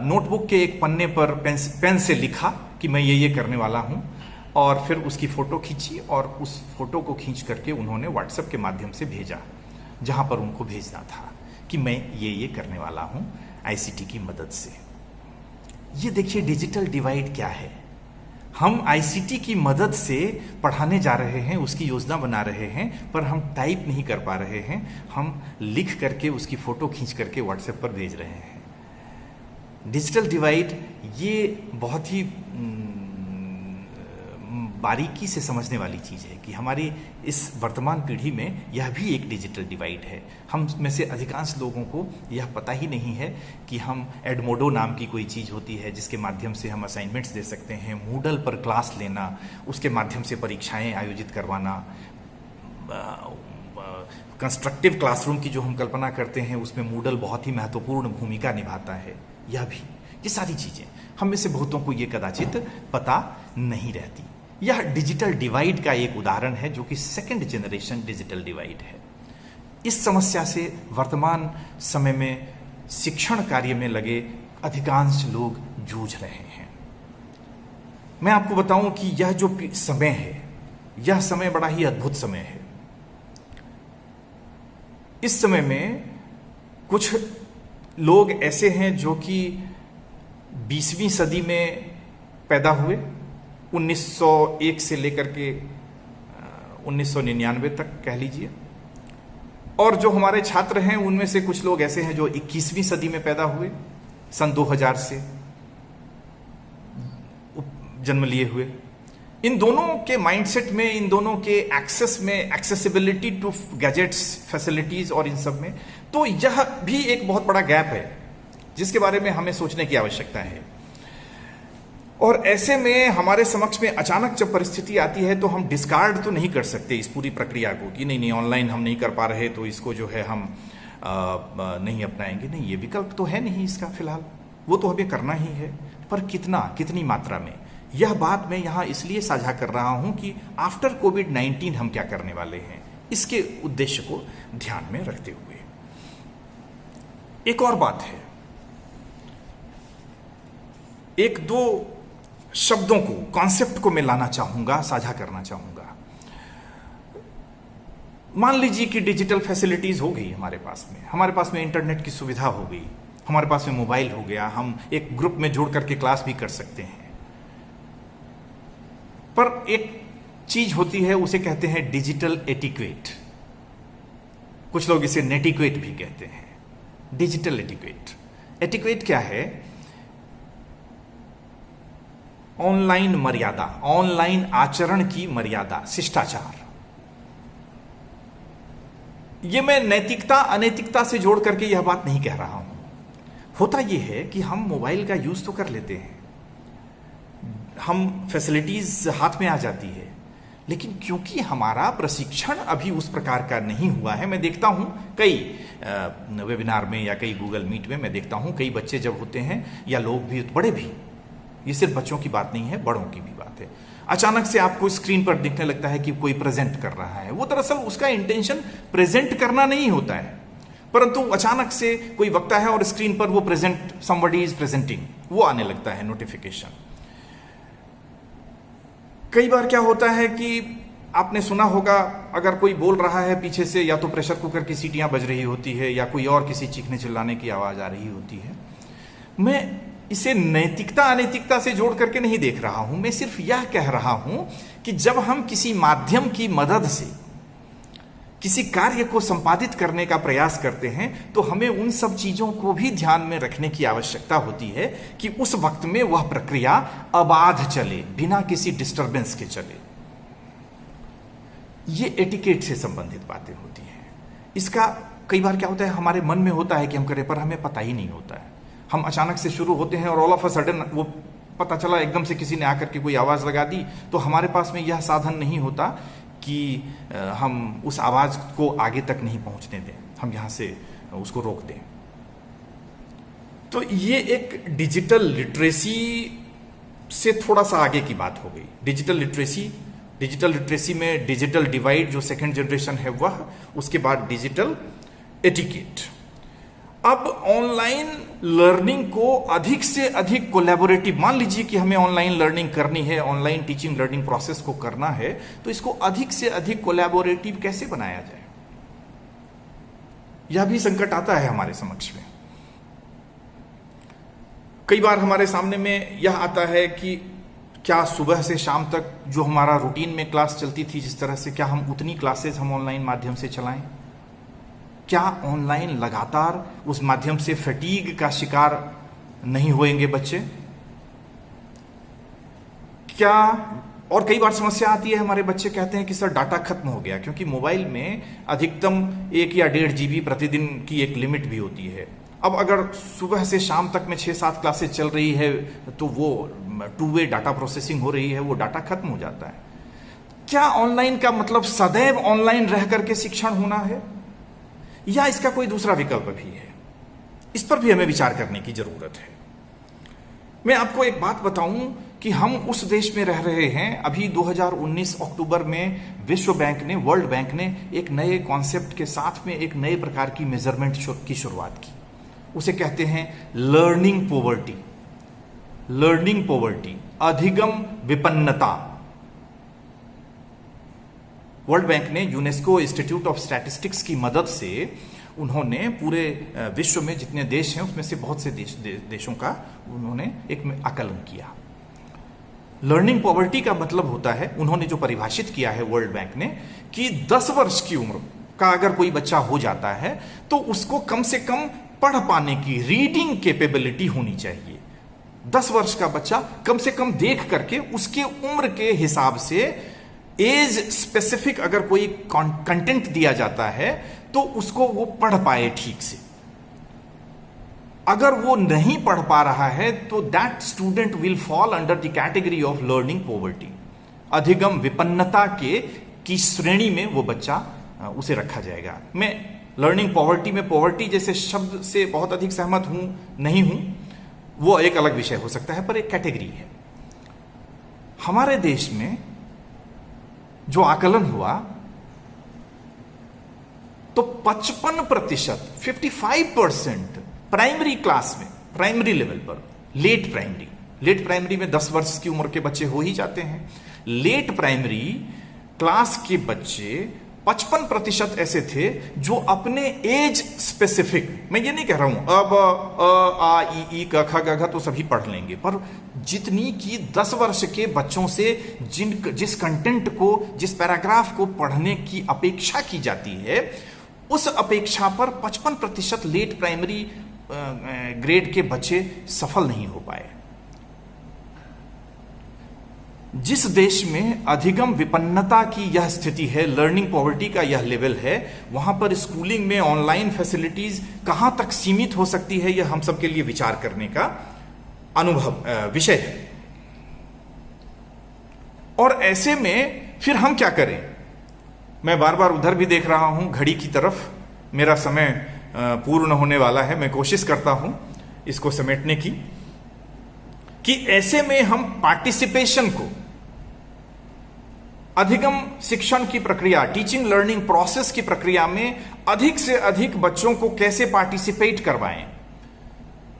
नोटबुक के एक पन्ने पर पेन से लिखा कि मैं ये करने वाला हूं, और फिर उसकी फोटो खींची और उस फोटो को खींच करके उन्होंने व्हाट्सएप के माध्यम से भेजा, जहां पर उनको भेजना था कि मैं ये करने वाला हूं आईसीटी की मदद से। ये देखिए डिजिटल डिवाइड क्या है। हम आईसीटी की मदद से पढ़ाने जा रहे हैं, उसकी योजना बना रहे हैं, पर हम टाइप नहीं कर पा रहे हैं, हम लिख करके उसकी फोटो खींच करके व्हाट्सएप पर भेज रहे हैं। डिजिटल डिवाइड ये बहुत ही बारीकी से समझने वाली चीज़ है कि हमारी इस वर्तमान पीढ़ी में यह भी एक डिजिटल डिवाइड है। हम में से अधिकांश लोगों को यह पता ही नहीं है कि हम एडमोडो नाम की कोई चीज़ होती है जिसके माध्यम से हम असाइनमेंट्स दे सकते हैं, मूडल पर क्लास लेना, उसके माध्यम से परीक्षाएं आयोजित करवाना, कंस्ट्रक्टिव क्लासरूम की जो हम कल्पना करते हैं उसमें मूडल बहुत ही महत्वपूर्ण भूमिका निभाता है। यह भी, ये सारी चीज़ें हम में से बहुतों को ये कदाचित पता नहीं रहती। यह डिजिटल डिवाइड का एक उदाहरण है जो कि सेकंड जनरेशन डिजिटल डिवाइड है। इस समस्या से वर्तमान समय में शिक्षण कार्य में लगे अधिकांश लोग जूझ रहे हैं। मैं आपको बताऊं कि यह जो समय है, यह समय बड़ा ही अद्भुत समय है। इस समय में कुछ लोग ऐसे हैं जो कि 20वीं सदी में पैदा हुए, 1901 से लेकर के 1999 तक कह लीजिए, और जो हमारे छात्र हैं उनमें से कुछ लोग ऐसे हैं जो 21वीं सदी में पैदा हुए, सन 2000 से जन्म लिए हुए। इन दोनों के माइंडसेट में, इन दोनों के एक्सेस में, एक्सेसिबिलिटी टू गैजेट्स, फैसिलिटीज और इन सब में, तो यह भी एक बहुत बड़ा गैप है जिसके बारे में हमें सोचने की आवश्यकता है। और ऐसे में हमारे समक्ष में अचानक जब परिस्थिति आती है तो हम डिस्कार्ड तो नहीं कर सकते इस पूरी प्रक्रिया को कि नहीं ऑनलाइन हम नहीं कर पा रहे तो इसको जो है हम नहीं अपनाएंगे। नहीं, ये विकल्प तो है नहीं इसका फिलहाल, वो तो हमें करना ही है। पर कितनी मात्रा में, यह बात मैं यहां इसलिए साझा कर रहा हूं कि आफ्टर कोविड-19 हम क्या करने वाले हैं, इसके उद्देश्य को ध्यान में रखते हुए। एक और बात है, एक दो शब्दों को, कॉन्सेप्ट को मैं लाना चाहूंगा, साझा करना चाहूंगा। मान लीजिए कि डिजिटल फैसिलिटीज हो गई हमारे पास में इंटरनेट की सुविधा हो गई, हमारे पास में मोबाइल हो गया, हम एक ग्रुप में जुड़ करके क्लास भी कर सकते हैं। पर एक चीज होती है, उसे कहते हैं डिजिटल एटिक्वेट, कुछ लोग इसे नेटिक्वेट भी कहते हैं। डिजिटल एटिक्वेट क्या है? ऑनलाइन मर्यादा, ऑनलाइन आचरण की मर्यादा, शिष्टाचार। यह मैं नैतिकता अनैतिकता से जोड़ करके यह बात नहीं कह रहा हूं। होता यह है कि हम मोबाइल का यूज तो कर लेते हैं, हम फैसिलिटीज हाथ में आ जाती है, लेकिन क्योंकि हमारा प्रशिक्षण अभी उस प्रकार का नहीं हुआ है। मैं देखता हूं कई वेबिनार में या कई गूगल मीट में मैं देखता हूं कई बच्चे जब होते हैं, या लोग भी, बड़े भी, ये सिर्फ बच्चों की बात नहीं है, बड़ों की भी बात है, अचानक से आपको स्क्रीन पर दिखने लगता है कि कोई प्रेजेंट कर रहा है। वो दरअसल उसका इंटेंशन प्रेजेंट करना नहीं होता है, परंतु अचानक से कोई वक्ता है और स्क्रीन पर वो प्रेजेंट, समबडी इज प्रेजेंटिंग, वो आने लगता है नोटिफिकेशन। कई बार क्या होता है कि आपने सुना होगा, अगर कोई बोल रहा है पीछे से, या तो प्रेशर कुकर की सीटियां बज रही होती है या कोई और किसी चीखने चिल्लाने की आवाज आ रही होती है। मैं इसे नैतिकता अनैतिकता से जोड़ करके नहीं देख रहा हूं, मैं सिर्फ यह कह रहा हूं कि जब हम किसी माध्यम की मदद से किसी कार्य को संपादित करने का प्रयास करते हैं तो हमें उन सब चीजों को भी ध्यान में रखने की आवश्यकता होती है कि उस वक्त में वह प्रक्रिया अबाध चले, बिना किसी डिस्टरबेंस के चले। ये एटिकेट से संबंधित बातें होती हैं। इसका कई बार क्या होता है, हमारे मन में होता है कि हम करें, पर हमें पता ही नहीं होता है। हम अचानक से शुरू होते हैं और ऑल ऑफ अ सडन वो पता चला, एकदम से किसी ने आकर के कोई आवाज लगा दी, तो हमारे पास में यह साधन नहीं होता कि हम उस आवाज को आगे तक नहीं पहुंचने दें, हम यहां से उसको रोक दें। तो ये एक डिजिटल लिटरेसी से थोड़ा सा आगे की बात हो गई। डिजिटल लिटरेसी में डिजिटल डिवाइड जो सेकंड जनरेशन है वह, उसके बाद डिजिटल एटिकेट। अब ऑनलाइन लर्निंग को अधिक से अधिक कोलैबोरेटिव, मान लीजिए कि हमें ऑनलाइन लर्निंग करनी है, ऑनलाइन टीचिंग लर्निंग प्रोसेस को करना है, तो इसको अधिक से अधिक कोलैबोरेटिव कैसे बनाया जाए, यह भी संकट आता है हमारे समक्ष में। कई बार हमारे सामने में यह आता है कि क्या सुबह से शाम तक जो हमारा रूटीन में क्लास चलती थी जिस तरह से, क्या हम उतनी क्लासेस हम ऑनलाइन माध्यम से चलाएं? क्या ऑनलाइन लगातार उस माध्यम से फटीग का शिकार नहीं होएंगे बच्चे? क्या और कई बार समस्या आती है, हमारे बच्चे कहते हैं कि सर डाटा खत्म हो गया, क्योंकि मोबाइल में अधिकतम 1 या 1.5 GB प्रतिदिन की एक लिमिट भी होती है। अब अगर सुबह से शाम तक में 6-7 क्लासेस चल रही है तो वो 2 वे डाटा प्रोसेसिंग हो रही है, वो डाटा खत्म हो जाता है। क्या ऑनलाइन का मतलब सदैव ऑनलाइन रह करके शिक्षण होना है, या इसका कोई दूसरा विकल्प भी है? इस पर भी हमें विचार करने की जरूरत है। मैं आपको एक बात बताऊं कि हम उस देश में रह रहे हैं। अभी 2019 अक्टूबर में विश्व बैंक ने, वर्ल्ड बैंक ने एक नए कॉन्सेप्ट के साथ में एक नए प्रकार की मेजरमेंट की शुरुआत की। उसे कहते हैं लर्निंग पॉवर्टी। लर्निंग पॉवर्टी, अधिगम विपन्नता। वर्ल्ड बैंक ने यूनेस्को इंस्टीट्यूट ऑफ स्टैटिस्टिक्स की मदद से उन्होंने पूरे विश्व में जितने देश हैं उसमें से बहुत से देशों का उन्होंने एक आकलन किया। लर्निंग पॉवर्टी का मतलब होता है, उन्होंने जो परिभाषित किया है वर्ल्ड बैंक ने, कि 10 वर्ष की उम्र का अगर कोई बच्चा हो जाता है तो उसको कम से कम पढ़ पाने की रीडिंग कैपेबिलिटी होनी चाहिए। 10 वर्ष का बच्चा कम से कम देख करके उसके उम्र के हिसाब से एज स्पेसिफिक अगर कोई कंटेंट दिया जाता है तो उसको वो पढ़ पाए ठीक से। अगर वो नहीं पढ़ पा रहा है तो that student will fall under the category of learning poverty. अधिगम विपन्नता की श्रेणी में वो बच्चा उसे रखा जाएगा। मैं लर्निंग पॉवर्टी में पॉवर्टी जैसे शब्द से बहुत अधिक सहमत हूं नहीं हूं, वो एक अलग विषय हो सकता है, पर एक कैटेगरी है। हमारे देश में जो आकलन हुआ तो 55%, 55% प्राइमरी क्लास में, प्राइमरी लेवल पर, लेट प्राइमरी में 10 वर्ष की उम्र के बच्चे हो ही जाते हैं। लेट प्राइमरी क्लास के बच्चे 55% ऐसे थे जो अपने एज स्पेसिफिक, मैं ये नहीं कह रहा हूं अब आ ई क ख ग घ तो सभी पढ़ लेंगे, पर जितनी की 10 वर्ष के बच्चों से जिस कंटेंट को, जिस पैराग्राफ को पढ़ने की अपेक्षा की जाती है, उस अपेक्षा पर 55% लेट प्राइमरी ग्रेड के बच्चे सफल नहीं हो पाए। जिस देश में अधिगम विपन्नता की यह स्थिति है, लर्निंग पॉवर्टी का यह लेवल है, वहां पर स्कूलिंग में ऑनलाइन फैसिलिटीज कहां तक सीमित हो सकती है, यह हम सबके लिए विचार करने का अनुभव विषय है। और ऐसे में फिर हम क्या करें? मैं बार बार उधर भी देख रहा हूं घड़ी की तरफ, मेरा समय पूर्ण होने वाला है। मैं कोशिश करता हूं इसको समेटने की, कि ऐसे में हम पार्टिसिपेशन को, अधिगम शिक्षण की प्रक्रिया, टीचिंग लर्निंग प्रोसेस की प्रक्रिया में अधिक से अधिक बच्चों को कैसे पार्टिसिपेट करवाएं।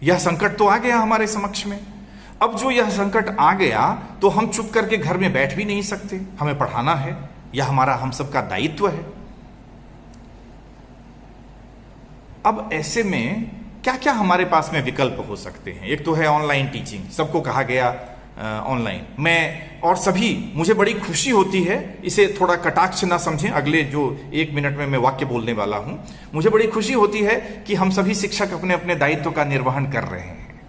यह संकट तो आ गया हमारे समक्ष में। अब जो यह संकट आ गया तो हम चुप करके घर में बैठ भी नहीं सकते, हमें पढ़ाना है, यह हमारा हम सबका दायित्व है। अब ऐसे में क्या क्या हमारे पास में विकल्प हो सकते हैं? एक तो है ऑनलाइन टीचिंग, सबको कहा गया ऑनलाइन। मैं और सभी, मुझे बड़ी खुशी होती है, इसे थोड़ा कटाक्ष ना समझें, अगले जो 1 मिनट में मैं वाक्य बोलने वाला हूं, मुझे बड़ी खुशी होती है कि हम सभी शिक्षक अपने अपने दायित्व का निर्वहन कर रहे हैं।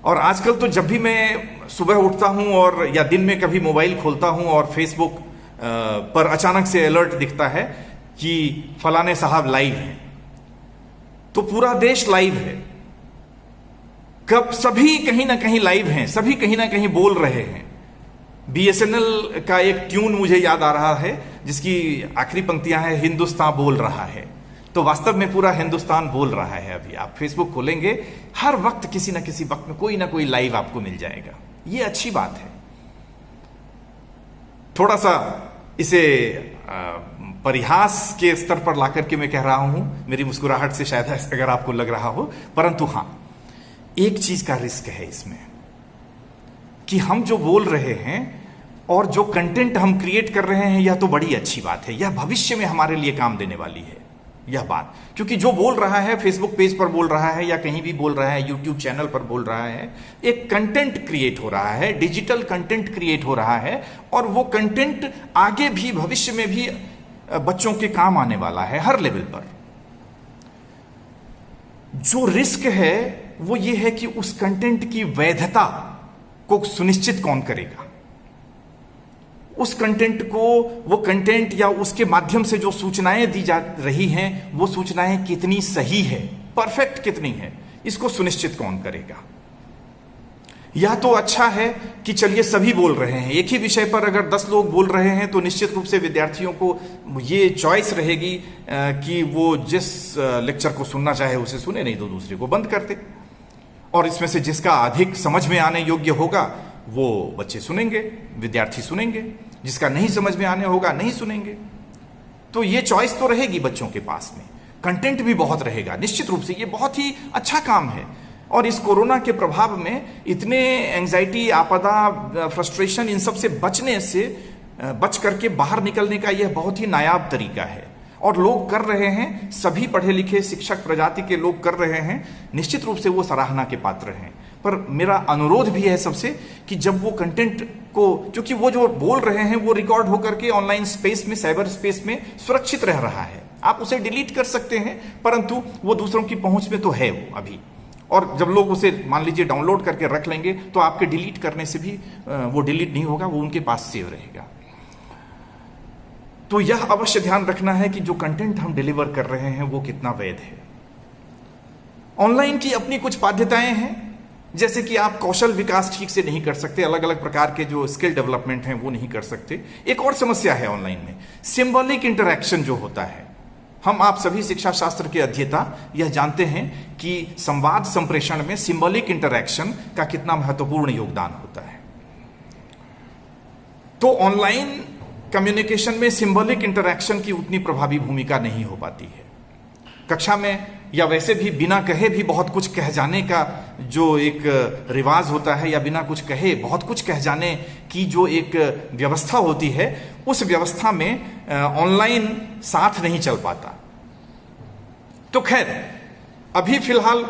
और आजकल तो जब भी मैं सुबह उठता हूं और या दिन में कभी मोबाइल खोलता हूं और फेसबुक पर अचानक से अलर्ट दिखता है कि फलाने साहब लाइव हैं, तो पूरा देश लाइव है। कब सभी कहीं ना कहीं लाइव हैं, सभी कहीं ना कहीं बोल रहे हैं। BSNL का एक ट्यून मुझे याद आ रहा है जिसकी आखिरी पंक्तियां हैं, हिंदुस्तान बोल रहा है। तो वास्तव में पूरा हिंदुस्तान बोल रहा है। अभी आप फेसबुक खोलेंगे, हर वक्त किसी ना किसी वक्त में कोई ना कोई लाइव आपको मिल जाएगा। ये अच्छी बात है। थोड़ा सा इसे परिहास के स्तर पर लाकर के मैं कह रहा हूं, मेरी मुस्कुराहट से शायद अगर आपको लग रहा हो, परंतु हां, एक चीज का रिस्क है इसमें कि हम जो बोल रहे हैं और जो कंटेंट हम क्रिएट कर रहे हैं, यह तो बड़ी अच्छी बात है, यह भविष्य में हमारे लिए काम देने वाली है यह बात। क्योंकि जो बोल रहा है, फेसबुक पेज पर बोल रहा है या कहीं भी बोल रहा है, यूट्यूब चैनल पर बोल रहा है, एक कंटेंट क्रिएट हो रहा है, डिजिटल कंटेंट क्रिएट हो रहा है, और वो कंटेंट आगे भी भविष्य में भी बच्चों के काम आने वाला है हर लेवल पर। जो रिस्क है वो ये है कि उस कंटेंट की वैधता को सुनिश्चित कौन करेगा। उस कंटेंट को, वो कंटेंट या उसके माध्यम से जो सूचनाएं दी जा रही हैं वो सूचनाएं कितनी सही है, परफेक्ट कितनी है, इसको सुनिश्चित कौन करेगा? या तो अच्छा है कि चलिए सभी बोल रहे हैं, एक ही विषय पर अगर 10 लोग बोल रहे हैं तो निश्चित रूप से विद्यार्थियों को ये चॉइस रहेगी कि वो जिस लेक्चर को सुनना चाहे उसे सुने, नहीं तो दूसरे को बंद कर दे। और इसमें से जिसका अधिक समझ में आने योग्य होगा वो बच्चे सुनेंगे, विद्यार्थी सुनेंगे, जिसका नहीं समझ में आने होगा नहीं सुनेंगे। तो ये चॉइस तो रहेगी बच्चों के पास में, कंटेंट भी बहुत रहेगा। निश्चित रूप से ये बहुत ही अच्छा काम है। और इस कोरोना के प्रभाव में इतने एंजाइटी, आपदा, फ्रस्ट्रेशन, इन सब से बचने से बच करके बाहर निकलने का यह बहुत ही नायाब तरीका है और लोग कर रहे हैं, सभी पढ़े लिखे शिक्षक प्रजाति के लोग कर रहे हैं। निश्चित रूप से वो सराहना के पात्र हैं। पर मेरा अनुरोध भी है सबसे कि जब वो कंटेंट को, क्योंकि वो जो बोल रहे हैं वो रिकॉर्ड होकर के ऑनलाइन स्पेस में, साइबर स्पेस में सुरक्षित रह रहा है, आप उसे डिलीट कर सकते हैं, परंतु वो दूसरों की पहुंच में तो है वो अभी। और जब लोग उसे मान लीजिए डाउनलोड करके रख लेंगे तो आपके डिलीट करने से भी वो डिलीट नहीं होगा, वो उनके पास सेव रहेगा। तो यह अवश्य ध्यान रखना है कि जो कंटेंट हम डिलीवर कर रहे हैं वो कितना वैध है। ऑनलाइन की अपनी कुछ बाध्यताएं हैं, जैसे कि आप कौशल विकास ठीक से नहीं कर सकते, अलग अलग प्रकार के जो स्किल डेवलपमेंट हैं वो नहीं कर सकते। एक और समस्या है ऑनलाइन में, सिंबॉलिक इंटरैक्शन जो होता है। हम आप सभी शिक्षा शास्त्र के अध्येता यह जानते हैं कि संवाद संप्रेषण में सिंबॉलिक इंटरैक्शन का कितना महत्वपूर्ण योगदान होता है। तो ऑनलाइन कम्युनिकेशन में सिंबॉलिक इंटरैक्शन की उतनी प्रभावी भूमिका नहीं हो पाती है। कक्षा में या वैसे भी बिना कहे भी बहुत कुछ कह जाने का जो एक रिवाज होता है, या बिना कुछ कहे बहुत कुछ कह जाने की जो एक व्यवस्था होती है, उस व्यवस्था में ऑनलाइन साथ नहीं चल पाता। तो खैर अभी फिलहाल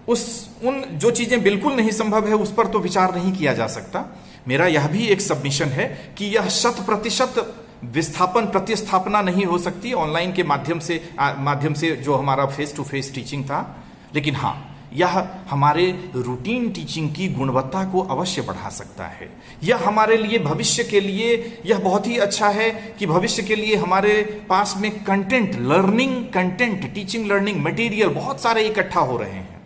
उन जो चीजें बिल्कुल नहीं संभव है उस पर तो विचार नहीं किया जा सकता। मेरा यह भी एक सबमिशन है कि यह 100% विस्थापन, प्रतिस्थापना नहीं हो सकती ऑनलाइन के माध्यम से जो हमारा फेस टू फेस टीचिंग था, लेकिन हाँ, यह हमारे रूटीन टीचिंग की गुणवत्ता को अवश्य बढ़ा सकता है। यह हमारे लिए, भविष्य के लिए यह बहुत ही अच्छा है कि भविष्य के लिए हमारे पास में content, learning content, teaching learning material बहुत सारे इकट्ठा हो रहे हैं,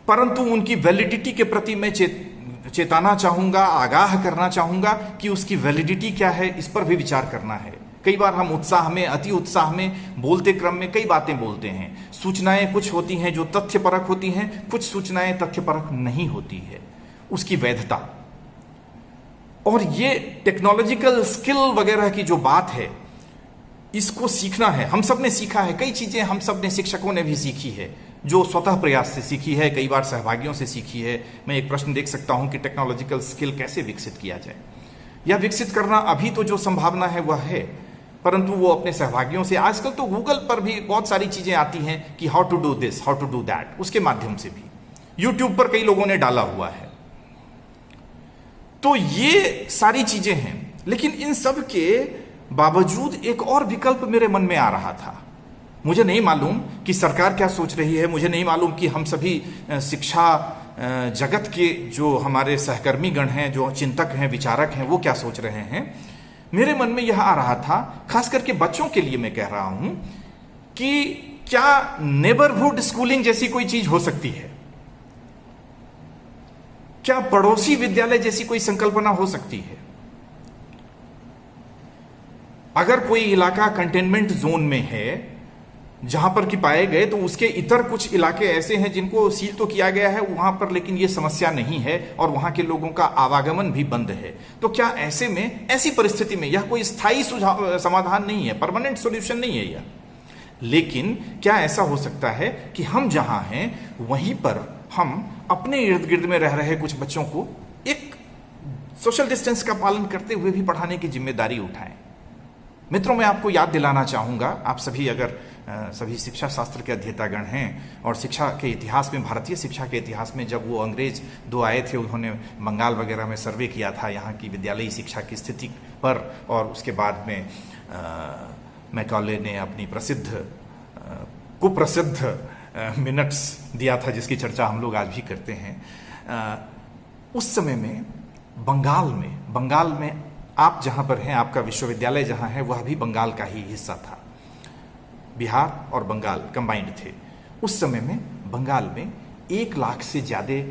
परंतु उनकी वैलिडिटी के प्रति मैं चेताना चाहूंगा, आगाह करना चाहूंगा कि उसकी वैलिडिटी क्या है, इस पर भी विचार करना है। कई बार हम उत्साह में, अति उत्साह में बोलते क्रम में कई बातें बोलते हैं। सूचनाएं कुछ होती हैं जो तथ्यपरक होती हैं, कुछ सूचनाएं तथ्यपरक नहीं होती है, उसकी वैधता। और ये टेक्नोलॉजिकल स्किल वगैरह की जो बात है, इसको सीखना है। हम सब ने सीखा है, कई चीजें हम सब ने, शिक्षकों ने भी सीखी है, जो स्वतः प्रयास से सीखी है, कई बार सहभागियों से सीखी है। मैं एक प्रश्न देख सकता हूं कि टेक्नोलॉजिकल स्किल कैसे विकसित किया जाए। या विकसित करना अभी तो जो संभावना है वह है, परंतु वो अपने सहभागियों से, आजकल तो गूगल पर भी बहुत सारी चीजें आती हैं कि how to do this, how to do that, उसके माध्यम से भी यूट्यूब पर कई लोगों ने डाला हुआ है। तो ये सारी चीजें हैं, लेकिन इन सब के बावजूद एक और विकल्प मेरे मन में आ रहा था। मुझे नहीं मालूम कि सरकार क्या सोच रही है, मुझे नहीं मालूम कि हम सभी शिक्षा जगत के जो हमारे सहकर्मी गण हैं, जो चिंतक हैं, विचारक हैं, वो क्या सोच रहे हैं। मेरे मन में यह आ रहा था, खास करके बच्चों के लिए मैं कह रहा हूं, कि क्या नेबरहुड स्कूलिंग जैसी कोई चीज हो सकती है? क्या पड़ोसी विद्यालय जैसी कोई संकल्पना हो सकती है? अगर कोई इलाका कंटेनमेंट जोन में है जहां पर कि पाए गए, तो उसके इतर कुछ इलाके ऐसे हैं जिनको सील तो किया गया है वहां पर, लेकिन ये समस्या नहीं है और वहां के लोगों का आवागमन भी बंद है। तो क्या ऐसे में, ऐसी परिस्थिति में, यह कोई स्थायी समाधान नहीं है, परमानेंट सॉल्यूशन नहीं है यह, लेकिन क्या ऐसा हो सकता है कि हम जहां हैं वहीं पर हम अपने इर्द गिर्द में रह रहे कुछ बच्चों को एक सोशल डिस्टेंस का पालन करते हुए भी पढ़ाने की जिम्मेदारी उठाएं। मित्रों, मैं आपको याद दिलाना चाहूंगा, आप सभी अगर सभी शिक्षा शास्त्र के अध्येतागण हैं और शिक्षा के इतिहास में, भारतीय शिक्षा के इतिहास में, जब वो अंग्रेज दो आए थे, उन्होंने बंगाल वगैरह में सर्वे किया था यहाँ की विद्यालयी शिक्षा की स्थिति पर, और उसके बाद में मैकॉले ने अपनी कुप्रसिद्ध मिनट्स दिया था जिसकी चर्चा हम लोग आज भी करते हैं। उस समय में बंगाल में आप जहां पर हैं, आपका विश्वविद्यालय जहां है, वह भी बंगाल का ही हिस्सा था। बिहार और बंगाल कंबाइंड थे। उस समय में बंगाल में 1 लाख से ज्यादा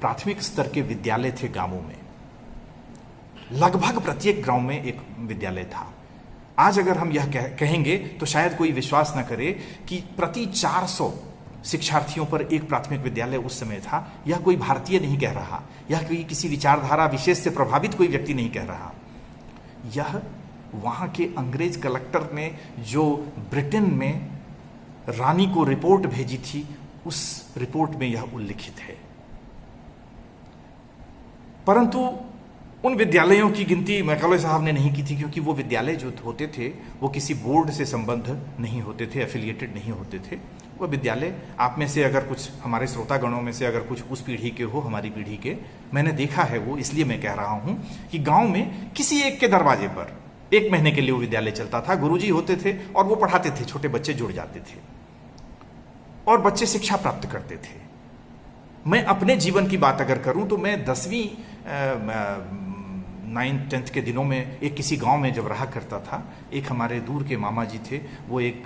प्राथमिक स्तर के विद्यालय थे गांवों में। लगभग प्रत्येक गांव में एक विद्यालय था। आज अगर हम यह कहेंगे तो शायद कोई विश्वास न करे कि प्रति 400 शिक्षार्थियों पर एक प्राथमिक विद्यालय उस समय था। यह कोई भारतीय नहीं कह रहा, यह कोई किसी विचारधारा विशेष से प्रभावित कोई व्यक्ति नहीं कह रहा। यह वहां के अंग्रेज कलेक्टर ने जो ब्रिटेन में रानी को रिपोर्ट भेजी थी, उस रिपोर्ट में यह उल्लिखित है। परंतु उन विद्यालयों की गिनती मैकाले साहब ने नहीं की थी, क्योंकि वो विद्यालय जो होते थे वो किसी बोर्ड से संबद्ध नहीं होते थे, एफिलिएटेड नहीं होते थे। वह विद्यालय, आप में से अगर कुछ, हमारे श्रोतागणों में से अगर कुछ उस पीढ़ी के हो, हमारी पीढ़ी के, मैंने देखा है वो, इसलिए मैं कह रहा हूं कि गांव में किसी एक के दरवाजे पर 1 महीने के लिए वो विद्यालय चलता था। गुरुजी होते थे और वो पढ़ाते थे, छोटे बच्चे जुड़ जाते थे और बच्चे शिक्षा प्राप्त करते थे। मैं अपने जीवन की बात अगर करूं तो मैं 10वीं 9th 10th के दिनों में एक किसी गांव में जब रहा करता था, एक हमारे दूर के मामा जी थे, वो एक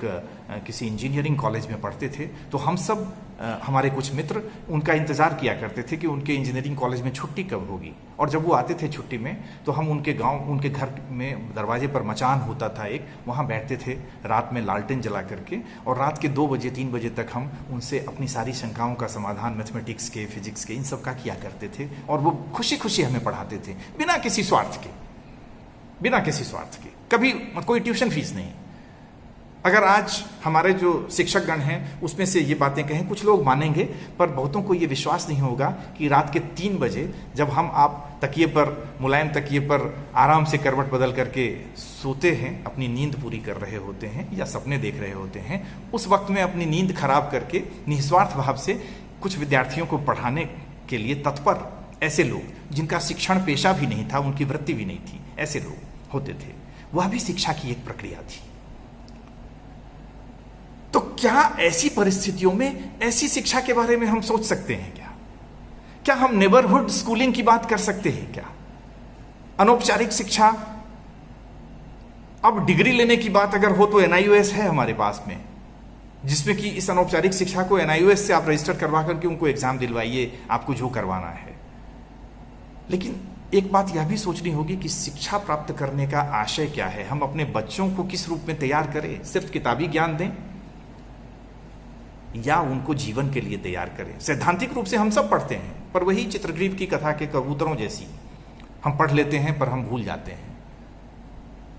किसी इंजीनियरिंग कॉलेज में पढ़ते थे। तो हम सब, हमारे कुछ मित्र, उनका इंतजार किया करते थे कि उनके इंजीनियरिंग कॉलेज में छुट्टी कब होगी। और जब वो आते थे छुट्टी में तो हम उनके गांव, उनके घर में दरवाजे पर मचान होता था एक, वहाँ बैठते थे रात में लालटेन जला करके, और रात के 2 बजे 3 बजे तक हम उनसे अपनी सारी शंकाओं का समाधान मैथमेटिक्स के, फिजिक्स के, इन सब का किया करते थे। और वो खुशी खुशी हमें पढ़ाते थे, बिना किसी स्वार्थ के, बिना किसी स्वार्थ के, कभी कोई ट्यूशन फीस नहीं। अगर आज हमारे जो शिक्षकगण हैं उसमें से ये बातें कहें, कुछ लोग मानेंगे, पर बहुतों को ये विश्वास नहीं होगा कि रात के 3 बजे जब आप तकिए पर, मुलायम तकिए पर आराम से करवट बदल करके सोते हैं, अपनी नींद पूरी कर रहे होते हैं या सपने देख रहे होते हैं, उस वक्त में अपनी नींद खराब करके निस्वार्थ भाव से कुछ विद्यार्थियों को पढ़ाने के लिए तत्पर ऐसे लोग, जिनका शिक्षण पेशा भी नहीं था, उनकी वृत्ति भी नहीं थी, ऐसे लोग होते थे। वह भी शिक्षा की एक प्रक्रिया थी। तो क्या ऐसी परिस्थितियों में ऐसी शिक्षा के बारे में हम सोच सकते हैं क्या? क्या हम नेबरहुड स्कूलिंग की बात कर सकते हैं क्या? अनौपचारिक शिक्षा, अब डिग्री लेने की बात अगर हो तो NIOS है हमारे पास में, जिसमें कि इस अनौपचारिक शिक्षा को NIOS से आप रजिस्टर करवा करके उनको एग्जाम दिलवाइए, आपको जो करवाना है। लेकिन एक बात यह भी सोचनी होगी कि शिक्षा प्राप्त करने का आशय क्या है? हम अपने बच्चों को किस रूप में तैयार करें? सिर्फ किताबी ज्ञान दें या उनको जीवन के लिए तैयार करें? सैद्धांतिक रूप से हम सब पढ़ते हैं, पर वही चित्रग्रीव की कथा के कबूतरों जैसी हम पढ़ लेते हैं पर हम भूल जाते हैं।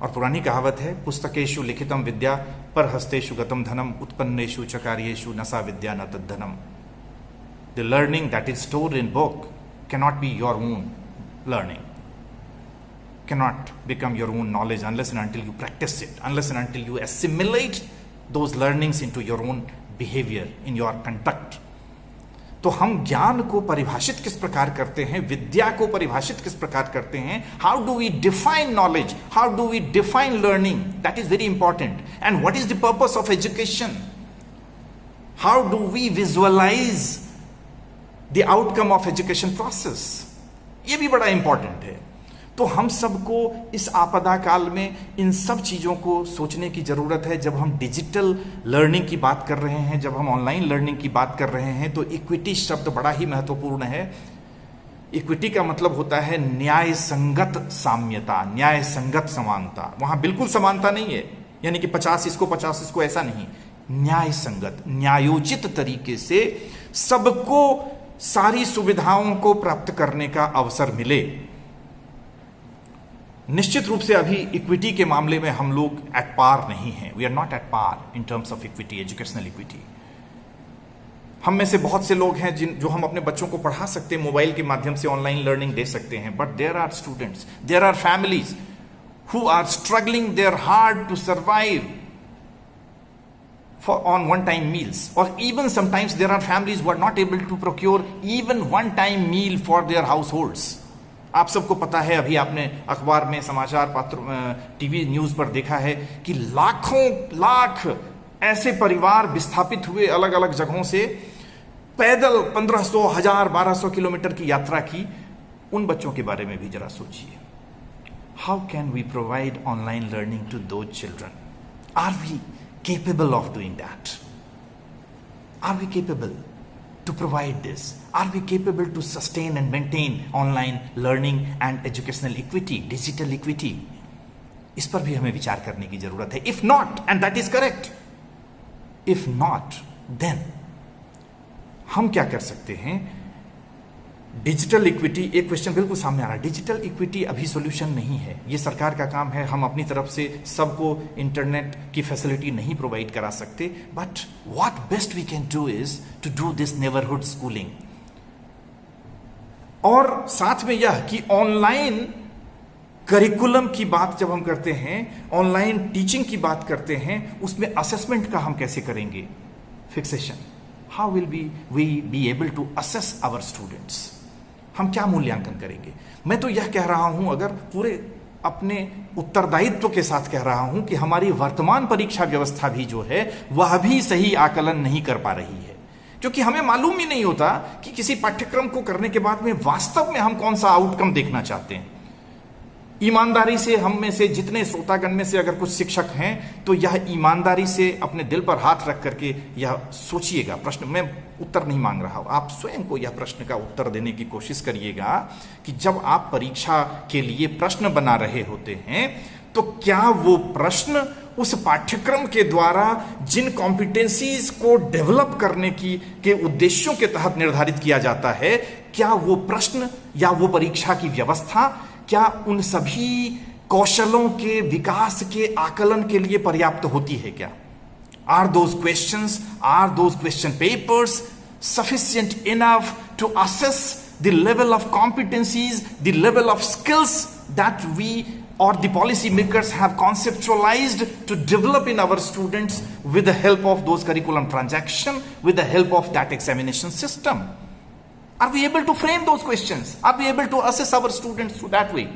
और पुरानी कहावत है, पुस्तकेषु लिखितम विद्या पर हस्तेषु गतम धनम उत्पन्नेषु च कार्येषु न सा विद्या न तद्धनम। The learning that is stored in book cannot be your own learning, cannot become your own knowledge unless and until you practice it, unless and until you assimilate those learnings into your own behavior, in your conduct. तो हम ज्ञान को परिभाषित किस प्रकार करते हैं, विद्या को परिभाषित किस प्रकार करते हैं? How do we define knowledge, how do we define learning? That is very important. And what is the purpose of education? How do we visualise the outcome of education process? ये भी बड़ा इंपॉर्टेंट है. तो हम सबको इस आपदा काल में इन सब चीजों को सोचने की जरूरत है. जब हम डिजिटल लर्निंग की बात कर रहे हैं, जब हम ऑनलाइन लर्निंग की बात कर रहे हैं, तो इक्विटी शब्द बड़ा ही महत्वपूर्ण है. इक्विटी का मतलब होता है न्याय संगत साम्यता, न्याय संगत समानता. वहां बिल्कुल समानता नहीं है, यानी कि 50 इसको ऐसा नहीं. न्याय संगत, न्यायोचित तरीके से सबको सारी सुविधाओं को प्राप्त करने का अवसर मिले. निश्चित रूप से अभी इक्विटी के मामले में हम लोग एट पार नहीं हैं. We are not at par in terms of equity, educational equity. हम में से बहुत से लोग हैं जो हम अपने बच्चों को पढ़ा सकते हैं, मोबाइल के माध्यम से ऑनलाइन लर्निंग दे सकते हैं. But there are students, there are families who are struggling there hard to survive on one-time meals, or even sometimes there are families who are not able to procure even one-time meal for their households. आप सबको पता है, अभी आपने अखबार में, समाचार पत्र, टीवी न्यूज पर देखा है कि लाखों लाख ऐसे परिवार विस्थापित हुए अलग अलग जगहों से, पैदल 1500, 1000, 1200 किलोमीटर की यात्रा की. उन बच्चों के बारे में भी जरा सोचिए. how can we provide online learning to those children? Are we capable of doing that? Are we capable to provide this? Are we capable to sustain and maintain online learning and educational equity, digital equity? इस पर भी हमें विचार करने की जरूरत है. If not, and that is correct, if not, then हम क्या कर सकते हैं? डिजिटल इक्विटी, एक क्वेश्चन बिल्कुल सामने आ रहा है. डिजिटल इक्विटी अभी सॉल्यूशन नहीं है. ये सरकार का काम है. हम अपनी तरफ से सबको इंटरनेट की फैसिलिटी नहीं प्रोवाइड करा सकते. But what best we can do is to do this neighbourhood schooling. और साथ में यह कि ऑनलाइन करिकुलम की बात जब हम करते हैं, ऑनलाइन टीचिंग की बात करते हैं, उसमें असेसमेंट का हम कैसे करेंगे? Fixation. How will we be able to assess our students? हम क्या मूल्यांकन करेंगे? मैं तो यह कह रहा हूं, अगर पूरे अपने उत्तरदायित्व के साथ कह रहा हूं कि हमारी वर्तमान परीक्षा व्यवस्था भी जो है वह भी सही आकलन नहीं कर पा रही है, क्योंकि हमें मालूम ही नहीं होता कि किसी पाठ्यक्रम को करने के बाद में वास्तव में हम कौन सा आउटकम देखना चाहते हैं. ईमानदारी से हम में से जितने श्रोतागण में से अगर कुछ शिक्षक हैं तो यह ईमानदारी से अपने दिल पर हाथ रख करके यह सोचिएगा. प्रश्न मैं उत्तर नहीं मांग रहा हूं, आप स्वयं को यह प्रश्न का उत्तर देने की कोशिश करिएगा कि जब आप परीक्षा के लिए प्रश्न बना रहे होते हैं तो क्या वो प्रश्न उस पाठ्यक्रम के द्वारा जिन कॉम्पिटेंसीज को डेवलप करने के उद्देश्यों के तहत निर्धारित किया जाता है, क्या वो प्रश्न या वो परीक्षा की व्यवस्था क्या उन सभी कौशलों के विकास के आकलन के लिए पर्याप्त होती है? क्या are those question papers sufficient enough to assess the level of competencies, the level of skills that we or the policy makers have conceptualized to develop in our students with the help of those curriculum transaction, with the help of that examination system? Are we able to frame those questions? Are we able to assess our students through that way?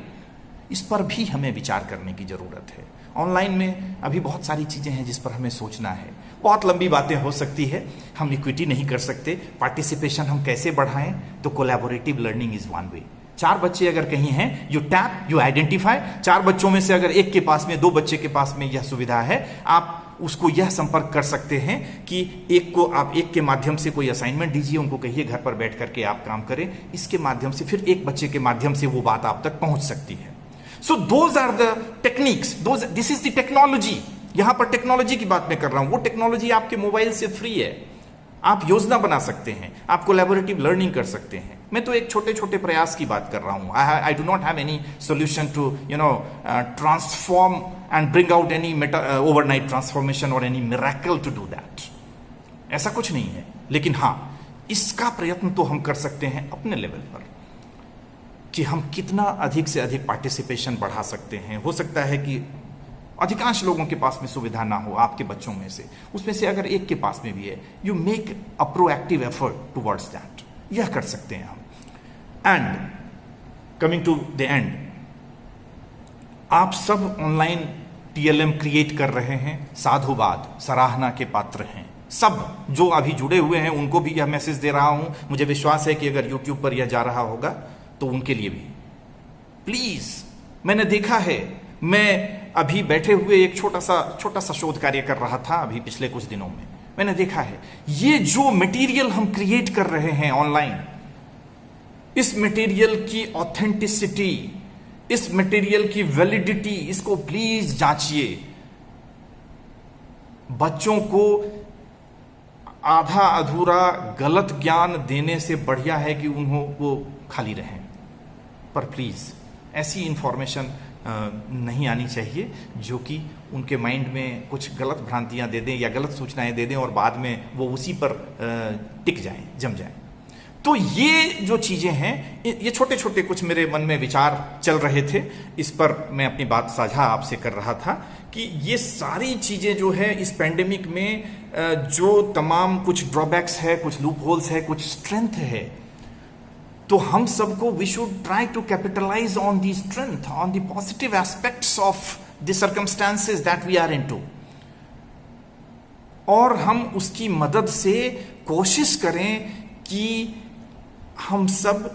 इस पर भी हमें विचार करने की जरूरत है. ऑनलाइन में अभी बहुत सारी चीजें हैं जिस पर हमें सोचना है. बहुत लंबी बातें हो सकती है. हम इक्विटी नहीं कर सकते. पार्टिसिपेशन हम कैसे बढ़ाएं? तो collaborative learning is one way. 4 बच्चे अगर कहीं हैं, यू टैप, यू आइडेंटिफाई. 4 बच्चों में से अगर एक के पास में, 2 बच्चे के पास में यह सुविधा है, आप उसको यह संपर्क कर सकते हैं कि एक को आप एक के माध्यम से कोई असाइनमेंट दीजिए, उनको कहिए घर पर बैठ करके आप काम करें. इसके माध्यम से फिर एक बच्चे के माध्यम से वो बात आप तक पहुंच सकती है. So those are the techniques, this is the technology. यहां पर टेक्नोलॉजी की बात मैं कर रहा हूं. वो टेक्नोलॉजी आपके मोबाइल से फ्री है. आप योजना बना सकते हैं, आप कोलैबोरेटिव लर्निंग कर सकते हैं. मैं तो एक छोटे छोटे प्रयास की बात कर रहा हूं. I do not have any solution to transform and bring out any overnight transformation और any miracle to do that. ऐसा कुछ नहीं है. लेकिन हां, इसका प्रयत्न तो हम कर सकते हैं अपने लेवल पर कि हम कितना अधिक से अधिक पार्टिसिपेशन बढ़ा सकते हैं. हो सकता है कि अधिकांश लोगों के पास में सुविधा ना हो. आपके बच्चों में से, उसमें से अगर एक के पास में भी है, you make a proactive effort towards that. यह कर सकते हैं हम. And coming to the end, आप सब ऑनलाइन टीएलएम क्रिएट कर रहे हैं. साधुवाद, सराहना के पात्र हैं. सब जो अभी जुड़े हुए हैं उनको भी यह मैसेज दे रहा हूं. मुझे विश्वास है कि अगर यूट्यूब पर यह जा रहा होगा तो उनके लिए भी प्लीज. मैंने देखा है, मैं अभी बैठे हुए एक छोटा सा शोध कार्य कर रहा था अभी पिछले कुछ दिनों में. मैंने देखा है ये जो मटेरियल हम क्रिएट कर रहे हैं ऑनलाइन, इस मटेरियल की ऑथेंटिसिटी, इस मटेरियल की वैलिडिटी, इसको प्लीज जांचिए. बच्चों को आधा अधूरा गलत ज्ञान देने से बढ़िया है कि वो खाली रहें. पर प्लीज ऐसी इंफॉर्मेशन नहीं आनी चाहिए जो कि उनके माइंड में कुछ गलत भ्रांतियां दे दें या गलत सूचनाएं दे दें और बाद में वो उसी पर टिक जाएं, जम जाएं. तो ये जो चीजें हैं, ये छोटे छोटे कुछ मेरे मन में विचार चल रहे थे. इस पर मैं अपनी बात साझा आपसे कर रहा था कि ये सारी चीजें जो है इस पेंडेमिक में जो तमाम कुछ ड्रॉबैक्स है, कुछ लूप होल्स है, कुछ स्ट्रेंथ है, तो हम सबको we should try to capitalise on the strength, on the positive aspects of the circumstances that we are into, और हम उसकी मदद से कोशिश करें कि हम सब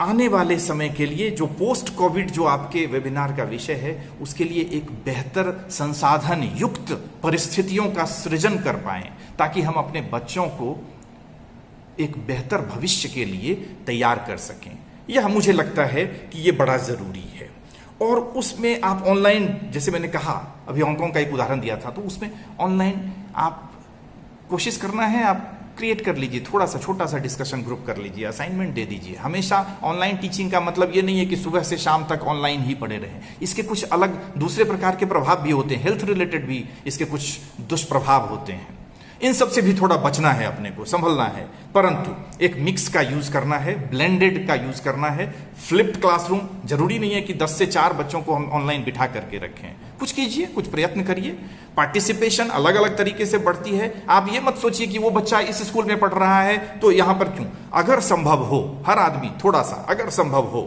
आने वाले समय के लिए जो पोस्ट कोविड जो आपके वेबिनार का विषय है, उसके लिए एक बेहतर संसाधन युक्त परिस्थितियों का सृजन कर पाएं, ताकि हम अपने बच्चों को एक बेहतर भविष्य के लिए तैयार कर सकें। यह मुझे लगता है कि ये बड़ा जरूरी है। और उसमें आप ऑनलाइन, जैसे मैंने कहा अभी हांगकांग का एक उदाहरण दिया था, तो उसमें ऑनलाइन आप कोशिश करना है, आप क्रिएट कर लीजिए, थोड़ा सा छोटा सा डिस्कशन ग्रुप कर लीजिए, असाइनमेंट दे दीजिए। हमेशा ऑनलाइन टीचिंग का मतलब ये नहीं है कि सुबह से शाम तक ऑनलाइन ही पढ़े रहें। इसके कुछ अलग दूसरे प्रकार के प्रभाव भी होते हैं, हेल्थ रिलेटेड भी इसके कुछ दुष्प्रभाव होते हैं। इन सब से भी थोड़ा बचना है, अपने को संभलना है, परंतु एक मिक्स का यूज करना है, ब्लेंडेड का यूज करना है। फ्लिप्ड क्लासरूम, जरूरी नहीं है कि 10 से 4 बच्चों को हम ऑनलाइन बिठा करके रखें। कुछ कीजिए, कुछ प्रयत्न करिए। पार्टिसिपेशन अलग अलग तरीके से बढ़ती है। आप ये मत सोचिए कि वो बच्चा इस स्कूल में पढ़ रहा है तो यहां पर क्यों। अगर संभव हो, हर आदमी थोड़ा सा अगर संभव हो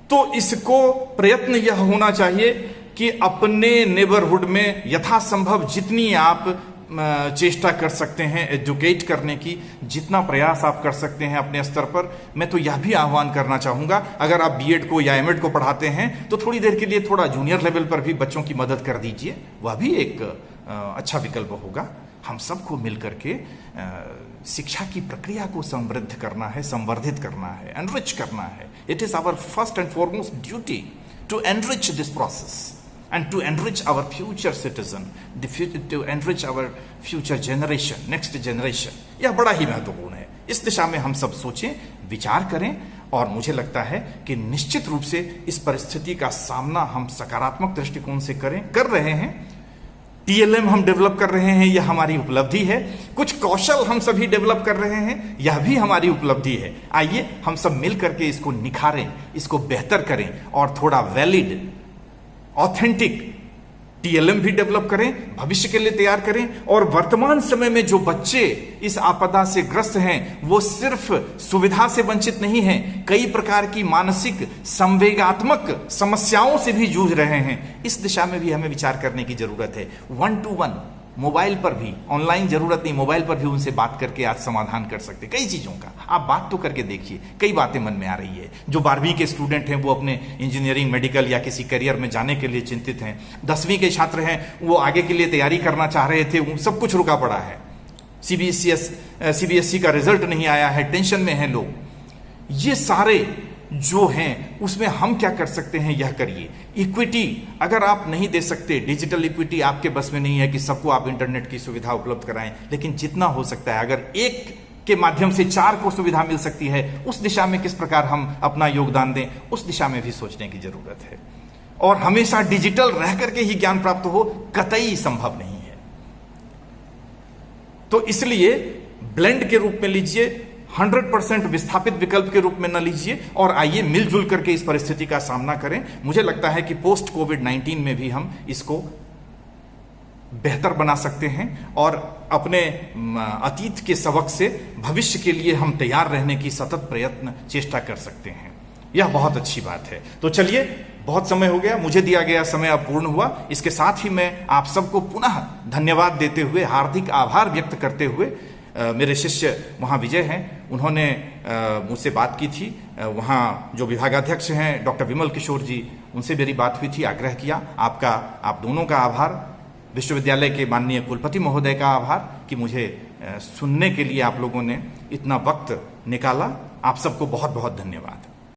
तो इसको प्रयत्न यह होना चाहिए कि अपने नेबरहुड में यथासंभव जितनी आप चेष्टा कर सकते हैं एजुकेट करने की, जितना प्रयास आप कर सकते हैं अपने स्तर पर। मैं तो यह भी आह्वान करना चाहूंगा, अगर आप बीएड को या एमएड को पढ़ाते हैं तो थोड़ी देर के लिए थोड़ा जूनियर लेवल पर भी बच्चों की मदद कर दीजिए, वह भी एक अच्छा विकल्प होगा। हम सबको मिलकर के शिक्षा की प्रक्रिया को समृद्ध करना है, संवर्धित करना है, एनरिच करना है। It is our first and foremost duty to enrich this process and to enrich our future citizen, to enrich our future generation, next generation। यह बड़ा ही महत्वपूर्ण है। इस दिशा में हम सब सोचें, विचार करें, और मुझे लगता है कि निश्चित रूप से इस परिस्थिति का सामना हम सकारात्मक दृष्टिकोण से कर रहे हैं। टीएलएम हम डेवलप कर रहे हैं, यह हमारी उपलब्धि है। कुछ कौशल हम सभी डेवलप कर रहे हैं, यह भी हमारी उपलब्धि है। आइए हम सब मिल करके इसको निखारें, इसको बेहतर करें, और थोड़ा वैलिड ऑथेंटिक टीएलएम भी डेवलप करें, भविष्य के लिए तैयार करें। और वर्तमान समय में जो बच्चे इस आपदा से ग्रस्त हैं, वो सिर्फ सुविधा से वंचित नहीं हैं, कई प्रकार की मानसिक संवेगात्मक समस्याओं से भी जूझ रहे हैं। इस दिशा में भी हमें विचार करने की जरूरत है। 1-to-1 मोबाइल पर भी, ऑनलाइन जरूरत नहीं, मोबाइल पर भी उनसे बात करके आज समाधान कर सकते कई चीजों का। आप बात तो करके देखिए, कई बातें मन में आ रही है। जो 12वीं के स्टूडेंट हैं वो अपने इंजीनियरिंग, मेडिकल या किसी करियर में जाने के लिए चिंतित हैं। 10वीं के छात्र हैं, वो आगे के लिए तैयारी करना चाह रहे थे, वो सब कुछ रुका पड़ा है। सीबीएसई का रिजल्ट नहीं आया है, टेंशन में हैं लोग। ये सारे जो हैं उसमें हम क्या कर सकते हैं, यह करिए। इक्विटी अगर आप नहीं दे सकते, डिजिटल इक्विटी आपके बस में नहीं है कि सबको आप इंटरनेट की सुविधा उपलब्ध कराएं, लेकिन जितना हो सकता है, अगर एक के माध्यम से 4 को सुविधा मिल सकती है, उस दिशा में किस प्रकार हम अपना योगदान दें, उस दिशा में भी सोचने की जरूरत है। और हमेशा डिजिटल रह करके ही ज्ञान प्राप्त हो, कतई संभव नहीं है। तो इसलिए ब्लेंड के रूप में लीजिए, 100% विस्थापित विकल्प के रूप में न लीजिए, और आइए मिलजुल करके इस परिस्थिति का सामना करें। मुझे लगता है कि पोस्ट कोविड-19 में भी हम इसको बेहतर बना सकते हैं, और अपने अतीत के सबक से भविष्य के लिए हम तैयार रहने की सतत प्रयत्न, चेष्टा कर सकते हैं। यह बहुत अच्छी बात है। तो चलिए, बहुत समय हो गया, मुझे दिया गया समय अब पूर्ण हुआ। इसके साथ ही मैं आप सबको पुनः धन्यवाद देते हुए, हार्दिक आभार व्यक्त करते हुए, मेरे शिष्य वहाँ विजय हैं, उन्होंने मुझसे बात की थी। वहाँ जो विभागाध्यक्ष हैं डॉक्टर विमल किशोर जी, उनसे मेरी बात हुई थी, आग्रह किया। आप दोनों का आभार, विश्वविद्यालय के माननीय कुलपति महोदय का आभार कि मुझे सुनने के लिए आप लोगों ने इतना वक्त निकाला। आप सबको बहुत बहुत धन्यवाद।